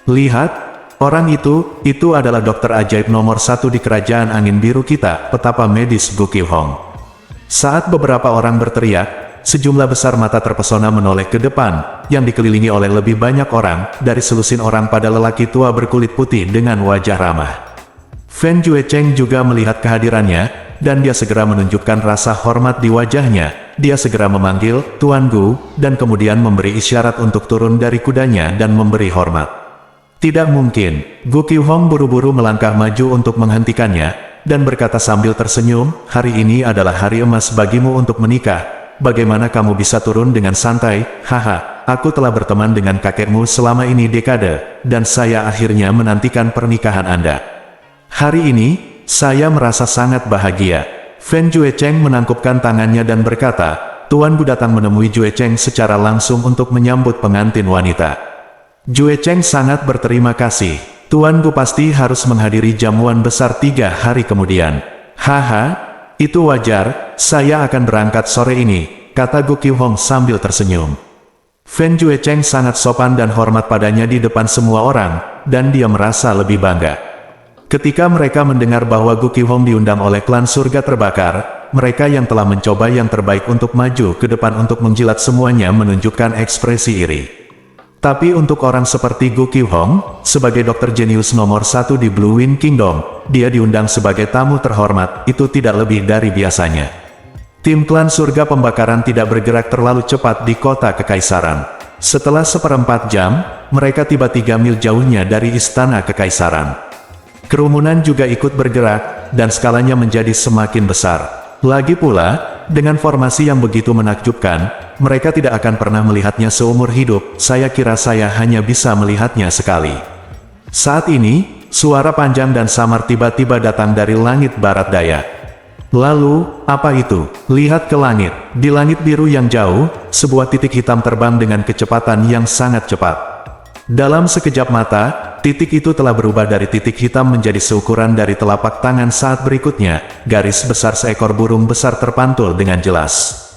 Lihat, orang itu adalah dokter ajaib nomor 1 di kerajaan angin biru kita, petapa medis Gu Qihong. Saat beberapa orang berteriak, sejumlah besar mata terpesona menoleh ke depan, yang dikelilingi oleh lebih banyak orang, dari selusin orang pada lelaki tua berkulit putih dengan wajah ramah. Fen Juecheng juga melihat kehadirannya, dan dia segera menunjukkan rasa hormat di wajahnya. Dia segera memanggil Tuan Gu, dan kemudian memberi isyarat untuk turun dari kudanya dan memberi hormat. Tidak mungkin, Gu Qihong buru-buru melangkah maju untuk menghentikannya, dan berkata sambil tersenyum, hari ini adalah hari emas bagimu untuk menikah. Bagaimana kamu bisa turun dengan santai? Haha, aku telah berteman dengan kakekmu selama ini dekade, dan saya akhirnya menantikan pernikahan Anda. Hari ini, saya merasa sangat bahagia. Fen Juecheng menangkupkan tangannya dan berkata, Tuan Gu datang menemui Juecheng secara langsung untuk menyambut pengantin wanita. Juecheng sangat berterima kasih. Tuan Gu pasti harus menghadiri jamuan besar 3 hari kemudian. Haha, itu wajar, saya akan berangkat sore ini, kata Gu Qihong sambil tersenyum. Fen Juecheng sangat sopan dan hormat padanya di depan semua orang, dan dia merasa lebih bangga. Ketika mereka mendengar bahwa Gu Qihong diundang oleh klan surga terbakar, mereka yang telah mencoba yang terbaik untuk maju ke depan untuk menjilat semuanya menunjukkan ekspresi iri. Tapi untuk orang seperti Gu Qihong, sebagai dokter jenius nomor 1 di Blue Wind Kingdom, dia diundang sebagai tamu terhormat, itu tidak lebih dari biasanya. Tim klan surga pembakaran tidak bergerak terlalu cepat di kota kekaisaran. Setelah 1/4 jam, mereka tiba 3 mil jauhnya dari istana kekaisaran. Kerumunan juga ikut bergerak, dan skalanya menjadi semakin besar. Lagi pula, dengan formasi yang begitu menakjubkan, mereka tidak akan pernah melihatnya seumur hidup, saya kira saya hanya bisa melihatnya sekali. Saat ini, suara panjang dan samar tiba-tiba datang dari langit barat daya. Lalu, apa itu? Lihat ke langit. Di langit biru yang jauh, sebuah titik hitam terbang dengan kecepatan yang sangat cepat. Dalam sekejap mata, titik itu telah berubah dari titik hitam menjadi seukuran dari telapak tangan. Saat berikutnya, garis besar seekor burung besar terpantul dengan jelas.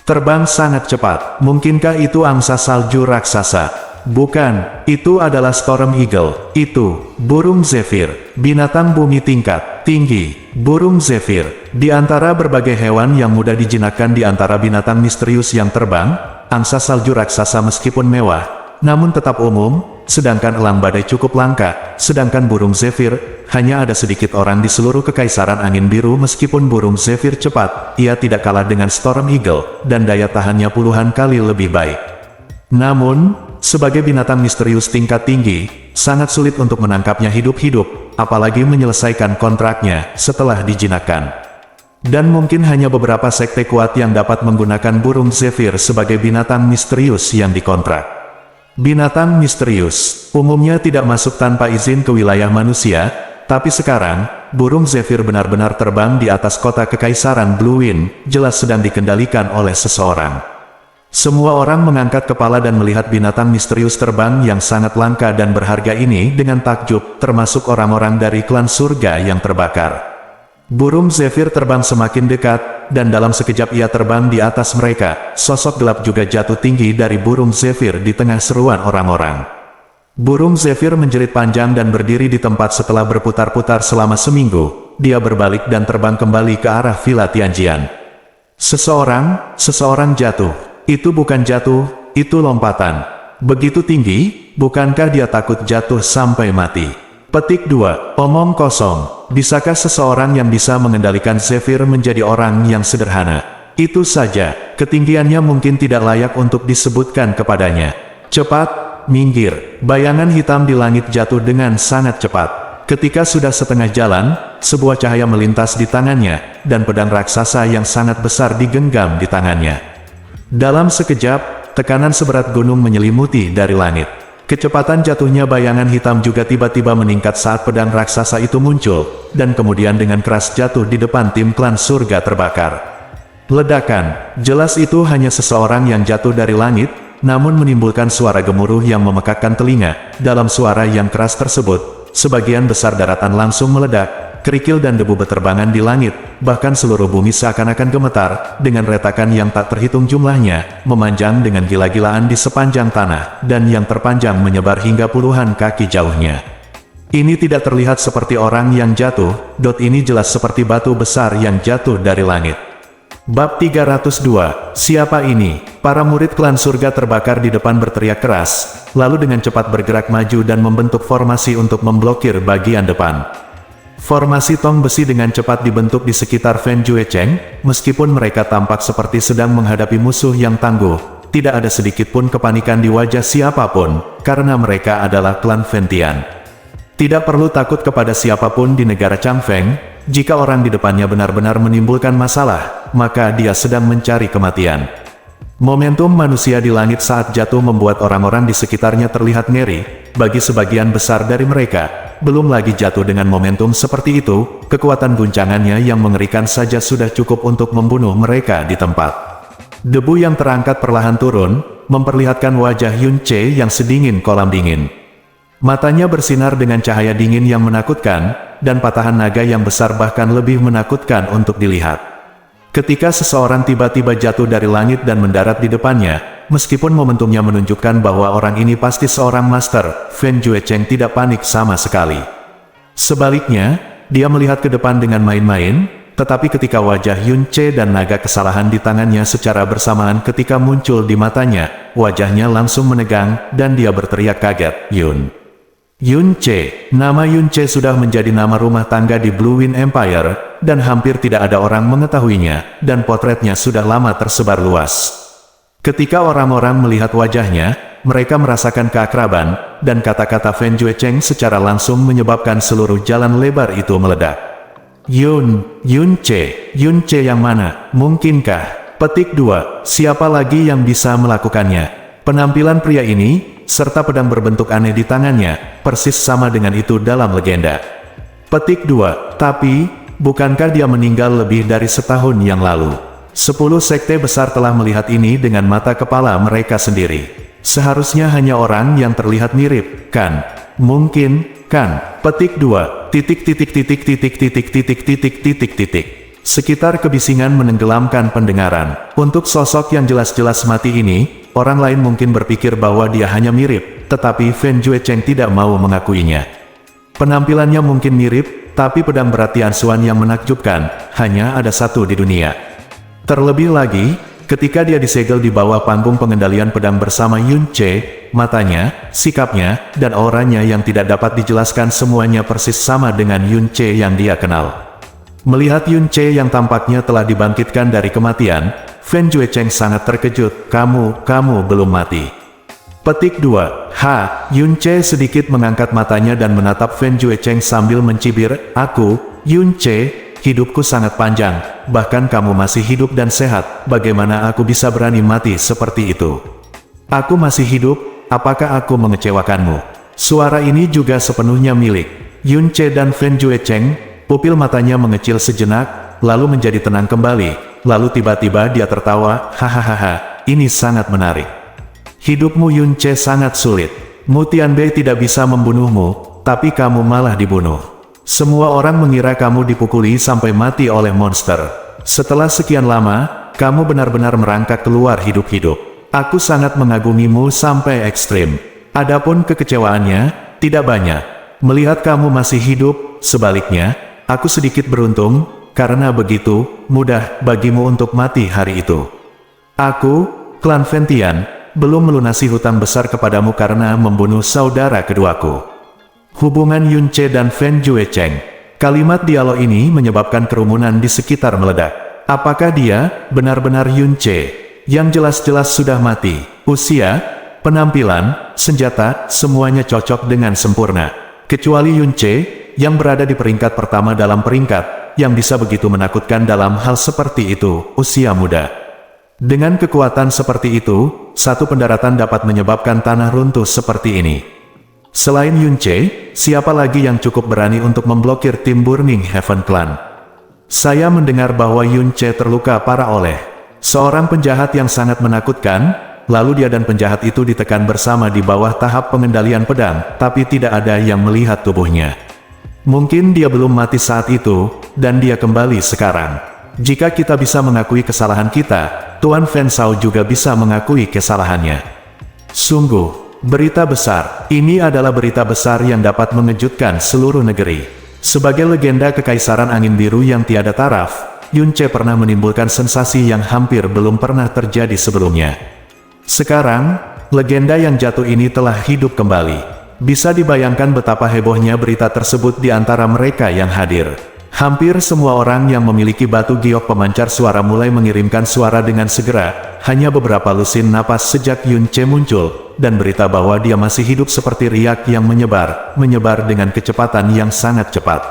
Terbang sangat cepat. Mungkinkah itu angsa salju raksasa? Bukan, itu adalah Storm Eagle. Itu, burung Zephyr, binatang bumi tingkat. tinggi. Burung zefir. Di antara berbagai hewan yang mudah dijinakkan di antara binatang misterius yang terbang, angsa salju raksasa meskipun mewah, namun tetap umum, sedangkan elang badai cukup langka, sedangkan burung zefir, hanya ada sedikit orang di seluruh kekaisaran angin biru. Meskipun burung zefir cepat, ia tidak kalah dengan storm eagle, dan daya tahannya puluhan kali lebih baik. Namun, sebagai binatang misterius tingkat tinggi, sangat sulit untuk menangkapnya hidup-hidup, apalagi menyelesaikan kontraknya setelah dijinakkan. Dan mungkin hanya beberapa sekte kuat yang dapat menggunakan burung zefir sebagai binatang misterius yang dikontrak. Binatang misterius umumnya tidak masuk tanpa izin ke wilayah manusia, tapi sekarang, burung zefir benar-benar terbang di atas kota kekaisaran Blue Wind, jelas sedang dikendalikan oleh seseorang. Semua orang mengangkat kepala dan melihat binatang misterius terbang yang sangat langka dan berharga ini dengan takjub, termasuk orang-orang dari klan surga yang terbakar. Burung zefir terbang semakin dekat, dan dalam sekejap ia terbang di atas mereka. Sosok gelap juga jatuh tinggi dari burung zefir di tengah seruan orang-orang. Burung zefir menjerit panjang dan berdiri di tempat setelah berputar-putar selama seminggu. Dia berbalik dan terbang kembali ke arah Villa Tianjian. Seseorang jatuh. Itu bukan jatuh, itu lompatan. Begitu tinggi, bukankah dia takut jatuh sampai mati? Petik 2. Omong kosong. Bisakah seseorang yang bisa mengendalikan zefir menjadi orang yang sederhana? Itu saja, ketinggiannya mungkin tidak layak untuk disebutkan kepadanya. Cepat, minggir. Bayangan hitam di langit jatuh dengan sangat cepat. Ketika sudah setengah jalan, sebuah cahaya melintas di tangannya, dan pedang raksasa yang sangat besar digenggam di tangannya. Dalam sekejap, tekanan seberat gunung menyelimuti dari langit. Kecepatan jatuhnya bayangan hitam juga tiba-tiba meningkat saat pedang raksasa itu muncul, dan kemudian dengan keras jatuh di depan tim klan surga terbakar. Ledakan, jelas itu hanya seseorang yang jatuh dari langit, namun menimbulkan suara gemuruh yang memekakkan telinga. Dalam suara yang keras tersebut, sebagian besar daratan langsung meledak. Kerikil dan debu beterbangan di langit, bahkan seluruh bumi seakan-akan gemetar, dengan retakan yang tak terhitung jumlahnya, memanjang dengan gila-gilaan di sepanjang tanah, dan yang terpanjang menyebar hingga puluhan kaki jauhnya. Ini tidak terlihat seperti orang yang jatuh, ini jelas seperti batu besar yang jatuh dari langit. Bab 302, siapa ini? Para murid klan surga terbakar di depan berteriak keras, lalu dengan cepat bergerak maju dan membentuk formasi untuk memblokir bagian depan. Formasi tong besi dengan cepat dibentuk di sekitar Fen Juecheng, meskipun mereka tampak seperti sedang menghadapi musuh yang tangguh, tidak ada sedikit pun kepanikan di wajah siapapun, karena mereka adalah klan Fentian. Tidak perlu takut kepada siapapun di negara Changfeng, jika orang di depannya benar-benar menimbulkan masalah, maka dia sedang mencari kematian. Momentum manusia di langit saat jatuh membuat orang-orang di sekitarnya terlihat ngeri, bagi sebagian besar dari mereka. Belum lagi jatuh dengan momentum seperti itu, kekuatan guncangannya yang mengerikan saja sudah cukup untuk membunuh mereka di tempat. Debu yang terangkat perlahan turun, memperlihatkan wajah Yun Che yang sedingin kolam dingin. Matanya bersinar dengan cahaya dingin yang menakutkan, dan patahan naga yang besar bahkan lebih menakutkan untuk dilihat. Ketika seseorang tiba-tiba jatuh dari langit dan mendarat di depannya, meskipun momentumnya menunjukkan bahwa orang ini pasti seorang master, Fen Juecheng tidak panik sama sekali. Sebaliknya, dia melihat ke depan dengan main-main, tetapi ketika wajah Yun Che dan naga kesalahan di tangannya secara bersamaan ketika muncul di matanya, wajahnya langsung menegang, dan dia berteriak kaget, Yun Che. Nama Yun Che sudah menjadi nama rumah tangga di Blue Wind Empire, dan hampir tidak ada orang mengetahuinya, dan potretnya sudah lama tersebar luas. Ketika orang-orang melihat wajahnya, mereka merasakan keakraban, dan kata-kata Fen Juecheng secara langsung menyebabkan seluruh jalan lebar itu meledak. Yun Che yang mana? Mungkinkah? Petik 2. Siapa lagi yang bisa melakukannya? Penampilan pria ini, serta pedang berbentuk aneh di tangannya, persis sama dengan itu dalam legenda. Petik 2. Tapi, bukankah dia meninggal lebih dari setahun yang lalu? 10 sekte besar telah melihat ini dengan mata kepala mereka sendiri. Seharusnya hanya orang yang terlihat mirip, kan? Mungkin, kan? Petik 2. Sekitar kebisingan menenggelamkan pendengaran. Untuk sosok yang jelas-jelas mati ini, orang lain mungkin berpikir bahwa dia hanya mirip, tetapi Fen Juecheng tidak mau mengakuinya. Penampilannya mungkin mirip, tapi pedang berat Tianxuan yang menakjubkan, hanya ada satu di dunia. Terlebih lagi, ketika dia disegel di bawah panggung pengendalian pedang bersama Yun Che, matanya, sikapnya, dan auranya yang tidak dapat dijelaskan semuanya persis sama dengan Yun Che yang dia kenal. Melihat Yun Che yang tampaknya telah dibangkitkan dari kematian, Fen Juecheng sangat terkejut. Kamu belum mati. Petik 2. Yun Che sedikit mengangkat matanya dan menatap Fen Juecheng sambil mencibir. Aku, Yun Che, hidupku sangat panjang, bahkan kamu masih hidup dan sehat, bagaimana aku bisa berani mati seperti itu? Aku masih hidup, apakah aku mengecewakanmu? Suara ini juga sepenuhnya milik Yun Che dan Fen Juecheng. Pupil matanya mengecil sejenak, lalu menjadi tenang kembali, lalu tiba-tiba dia tertawa. Hahaha, ini sangat menarik. Hidupmu Yun Che sangat sulit. Mu Tianbei tidak bisa membunuhmu, tapi kamu malah dibunuh. Semua orang mengira kamu dipukuli sampai mati oleh monster. Setelah sekian lama, kamu benar-benar merangkak keluar hidup-hidup. Aku sangat mengagumimu sampai ekstrim. Adapun kekecewaannya, tidak banyak. Melihat kamu masih hidup, sebaliknya, aku sedikit beruntung, karena begitu mudah bagimu untuk mati hari itu. Aku, klan Ventian, belum melunasi hutang besar kepadamu karena membunuh saudara keduaku. Hubungan Yun Che dan Fen Juecheng. Kalimat dialog ini menyebabkan kerumunan di sekitar meledak. Apakah dia benar-benar Yun Che, yang jelas-jelas sudah mati? Usia, penampilan, senjata, semuanya cocok dengan sempurna. Kecuali Yun Che, yang berada di peringkat pertama dalam peringkat, yang bisa begitu menakutkan dalam hal seperti itu, usia muda. Dengan kekuatan seperti itu, satu pendaratan dapat menyebabkan tanah runtuh seperti ini. Selain Yun Che, siapa lagi yang cukup berani untuk memblokir tim Burning Heaven Clan? Saya mendengar bahwa Yun Che terluka parah oleh seorang penjahat yang sangat menakutkan, lalu dia dan penjahat itu ditekan bersama di bawah tahap pengendalian pedang, tapi tidak ada yang melihat tubuhnya. Mungkin dia belum mati saat itu, dan dia kembali sekarang. Jika kita bisa mengakui kesalahan kita, Tuan Fen Shao juga bisa mengakui kesalahannya. Sungguh, berita besar. Ini adalah berita besar yang dapat mengejutkan seluruh negeri. Sebagai legenda kekaisaran angin biru yang tiada taraf, Yun Che pernah menimbulkan sensasi yang hampir belum pernah terjadi sebelumnya. Sekarang, legenda yang jatuh ini telah hidup kembali. Bisa dibayangkan betapa hebohnya berita tersebut di antara mereka yang hadir. Hampir semua orang yang memiliki batu giok pemancar suara mulai mengirimkan suara dengan segera. Hanya beberapa lusin napas sejak Yun Che muncul, dan berita bahwa dia masih hidup seperti riak yang menyebar dengan kecepatan yang sangat cepat.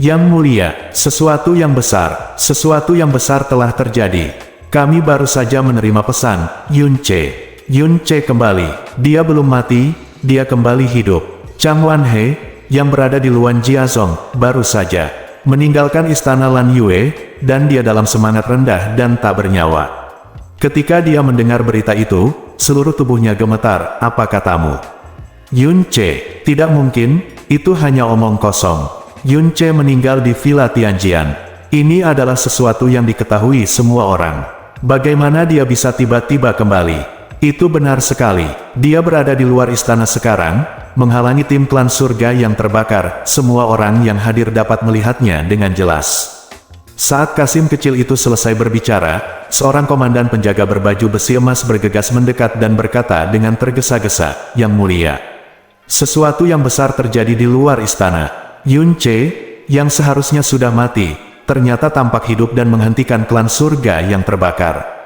Yang mulia, sesuatu yang besar telah terjadi. Kami baru saja menerima pesan, Yun Che. Yun Che kembali. Dia belum mati, dia kembali hidup. Chang Wanhe, yang berada di Luan Jiazong, baru saja meninggalkan istana Lan Yue, dan dia dalam semangat rendah dan tak bernyawa. Ketika dia mendengar berita itu, seluruh tubuhnya gemetar. Apa katamu? Yun Che, tidak mungkin, itu hanya omong kosong. Yun Che meninggal di Villa Tianjian. Ini adalah sesuatu yang diketahui semua orang. Bagaimana dia bisa tiba-tiba kembali? Itu benar sekali. Dia berada di luar istana sekarang, menghalangi tim klan surga yang terbakar. Semua orang yang hadir dapat melihatnya dengan jelas. Saat Kasim kecil itu selesai berbicara, seorang komandan penjaga berbaju besi emas bergegas mendekat dan berkata dengan tergesa-gesa, Yang mulia, sesuatu yang besar terjadi di luar istana. Yun Che, yang seharusnya sudah mati, ternyata tampak hidup dan menghentikan klan surga yang terbakar.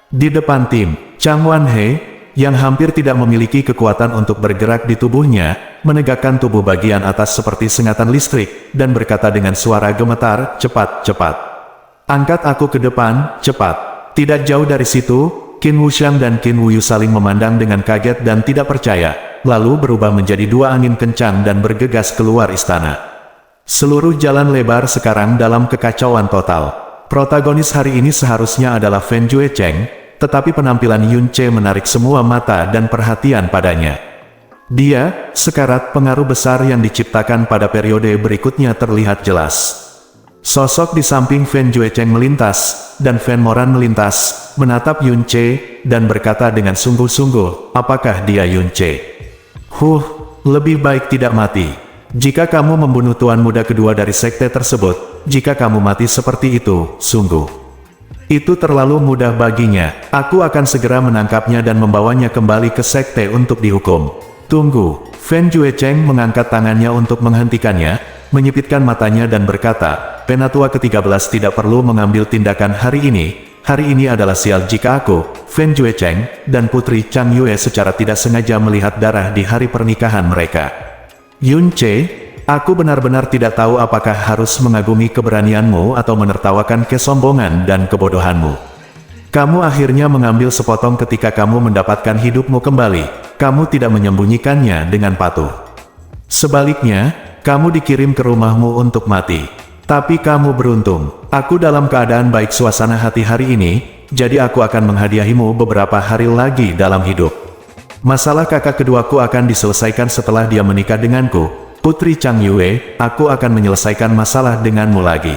Di depan tim, Chang Wanhe, yang hampir tidak memiliki kekuatan untuk bergerak di tubuhnya, menegakkan tubuh bagian atas seperti sengatan listrik, dan berkata dengan suara gemetar, cepat, cepat. Angkat aku ke depan, cepat. Tidak jauh dari situ, Qin Wuxiang dan Qin Wuyu saling memandang dengan kaget dan tidak percaya, lalu berubah menjadi dua angin kencang dan bergegas keluar istana. Seluruh jalan lebar sekarang dalam kekacauan total. Protagonis hari ini seharusnya adalah Fen Juecheng, tetapi penampilan Yun Che menarik semua mata dan perhatian padanya. Dia, sekarat pengaruh besar yang diciptakan pada periode berikutnya terlihat jelas. Sosok di samping Fen Juecheng melintas, dan Fen Moran melintas, menatap Yun Che, dan berkata dengan sungguh-sungguh, apakah dia Yun Che? Lebih baik tidak mati. Jika kamu membunuh tuan muda kedua dari sekte tersebut, jika kamu mati seperti itu, sungguh. Itu terlalu mudah baginya. Aku akan segera menangkapnya dan membawanya kembali ke sekte untuk dihukum. Tunggu. Fen Juecheng mengangkat tangannya untuk menghentikannya, menyipitkan matanya dan berkata, Penatua ke-13 tidak perlu mengambil tindakan hari ini. Hari ini adalah sial jika aku, Fen Juecheng, dan Putri Chang Yue secara tidak sengaja melihat darah di hari pernikahan mereka. Yun Che, aku benar-benar tidak tahu apakah harus mengagumi keberanianmu atau menertawakan kesombongan dan kebodohanmu. Kamu akhirnya mengambil sepotong ketika kamu mendapatkan hidupmu kembali. Kamu tidak menyembunyikannya dengan patuh. Sebaliknya, kamu dikirim ke rumahmu untuk mati. Tapi kamu beruntung. Aku dalam keadaan baik suasana hati hari ini, jadi aku akan menghadiahimu beberapa hari lagi dalam hidup. Masalah kakak keduaku akan diselesaikan setelah dia menikah denganku. Putri Chang Yue, aku akan menyelesaikan masalah denganmu lagi.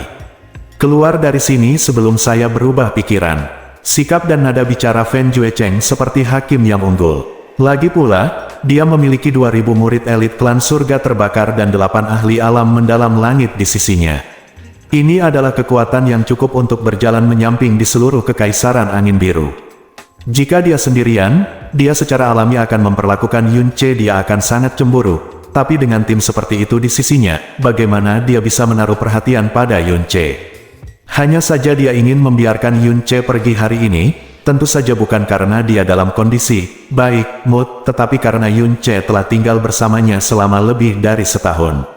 Keluar dari sini sebelum saya berubah pikiran. Sikap dan nada bicara Fen Juecheng seperti hakim yang unggul. Lagi pula, dia memiliki 2000 murid elit klan surga terbakar dan 8 ahli alam mendalam langit di sisinya. Ini adalah kekuatan yang cukup untuk berjalan menyamping di seluruh kekaisaran angin biru. Jika dia sendirian, dia secara alami akan memperlakukan Yun Che, dia akan sangat cemburu. Tapi dengan tim seperti itu di sisinya, bagaimana dia bisa menaruh perhatian pada Yun Che? Hanya saja dia ingin membiarkan Yun Che pergi hari ini, tentu saja bukan karena dia dalam kondisi baik mood, tetapi karena Yun Che telah tinggal bersamanya selama lebih dari setahun.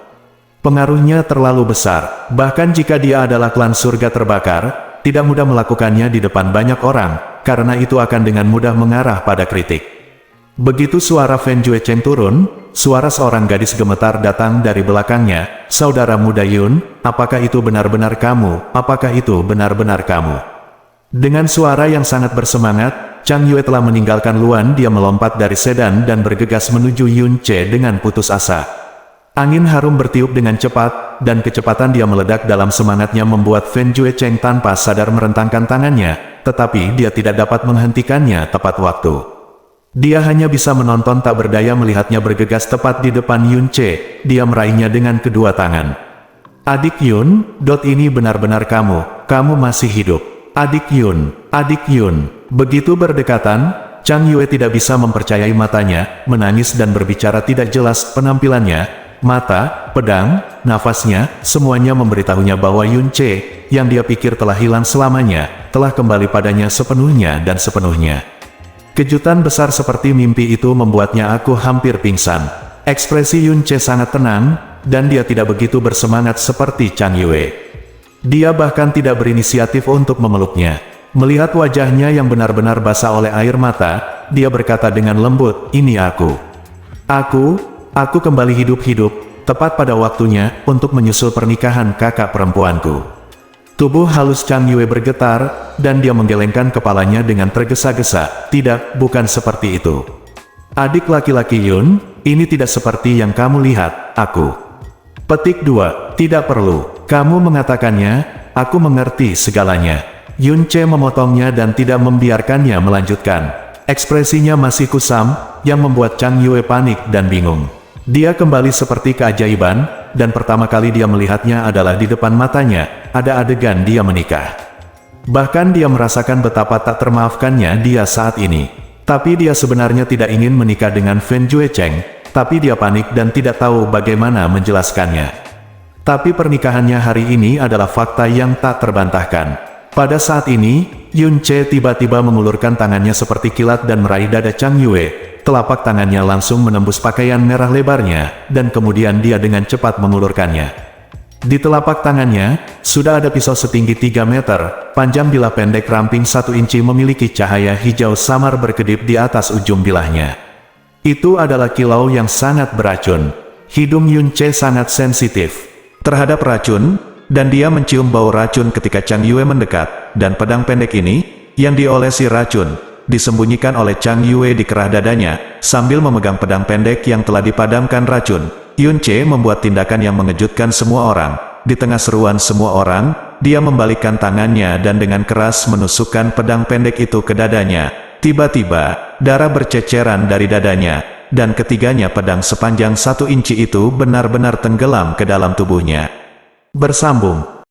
Pengaruhnya terlalu besar, bahkan jika dia adalah klan surga terbakar, tidak mudah melakukannya di depan banyak orang, karena itu akan dengan mudah mengarah pada kritik. Begitu suara Fen Juecheng turun, suara seorang gadis gemetar datang dari belakangnya. Saudara muda Yun, apakah itu benar-benar kamu? Apakah itu benar-benar kamu? Dengan suara yang sangat bersemangat, Chang Yue telah meninggalkan Luan. Dia melompat dari sedan dan bergegas menuju Yun Che dengan putus asa. Angin harum bertiup dengan cepat, dan kecepatan dia meledak dalam semangatnya membuat Fen Juecheng tanpa sadar merentangkan tangannya, tetapi dia tidak dapat menghentikannya tepat waktu. Dia hanya bisa menonton tak berdaya melihatnya bergegas tepat di depan Yun Che. Dia meraihnya dengan kedua tangan. Adik Yun, ini benar-benar kamu masih hidup. Adik Yun. Begitu berdekatan, Chang Yue tidak bisa mempercayai matanya, menangis dan berbicara tidak jelas. Penampilannya, mata, pedang, nafasnya, semuanya memberitahunya bahwa Yun Che, yang dia pikir telah hilang selamanya, telah kembali padanya sepenuhnya dan sepenuhnya. Kejutan besar seperti mimpi itu membuatnya aku hampir pingsan. Ekspresi Yun Che sangat tenang, dan dia tidak begitu bersemangat seperti Chang Yue. Dia bahkan tidak berinisiatif untuk memeluknya. Melihat wajahnya yang benar-benar basah oleh air mata, dia berkata dengan lembut, ini aku. Aku kembali hidup-hidup, tepat pada waktunya, untuk menyusul pernikahan kakak perempuanku. Tubuh halus Chang Yue bergetar, dan dia menggelengkan kepalanya dengan tergesa-gesa. Tidak, bukan seperti itu. Adik laki-laki Yun, ini tidak seperti yang kamu lihat, aku. Petik 2, tidak perlu. Kamu mengatakannya, aku mengerti segalanya. Yun Che memotongnya dan tidak membiarkannya melanjutkan. Ekspresinya masih kusam, yang membuat Chang Yue panik dan bingung. Dia kembali seperti keajaiban, dan pertama kali dia melihatnya adalah di depan matanya, ada adegan dia menikah. Bahkan dia merasakan betapa tak termaafkannya dia saat ini. Tapi dia sebenarnya tidak ingin menikah dengan Fen Juecheng, tapi dia panik dan tidak tahu bagaimana menjelaskannya. Tapi pernikahannya hari ini adalah fakta yang tak terbantahkan. Pada saat ini, Yun Che tiba-tiba mengulurkan tangannya seperti kilat dan meraih dada Chang Yue. Telapak tangannya langsung menembus pakaian merah lebarnya, dan kemudian dia dengan cepat mengulurkannya. Di telapak tangannya, sudah ada pisau setinggi 3 meter, panjang bilah pendek ramping 1 inci memiliki cahaya hijau samar berkedip di atas ujung bilahnya. Itu adalah kilau yang sangat beracun. Hidung Yun Che sangat sensitif terhadap racun, dan dia mencium bau racun ketika Chang Yue mendekat, dan pedang pendek ini, yang diolesi racun, disembunyikan oleh Chang Yue di kerah dadanya, sambil memegang pedang pendek yang telah dipadamkan racun. Yun Che membuat tindakan yang mengejutkan semua orang. Di tengah seruan semua orang, dia membalikkan tangannya dan dengan keras menusukkan pedang pendek itu ke dadanya. Tiba-tiba, darah berceceran dari dadanya, dan ketiganya pedang sepanjang 1 inci itu benar-benar tenggelam ke dalam tubuhnya. Bersambung.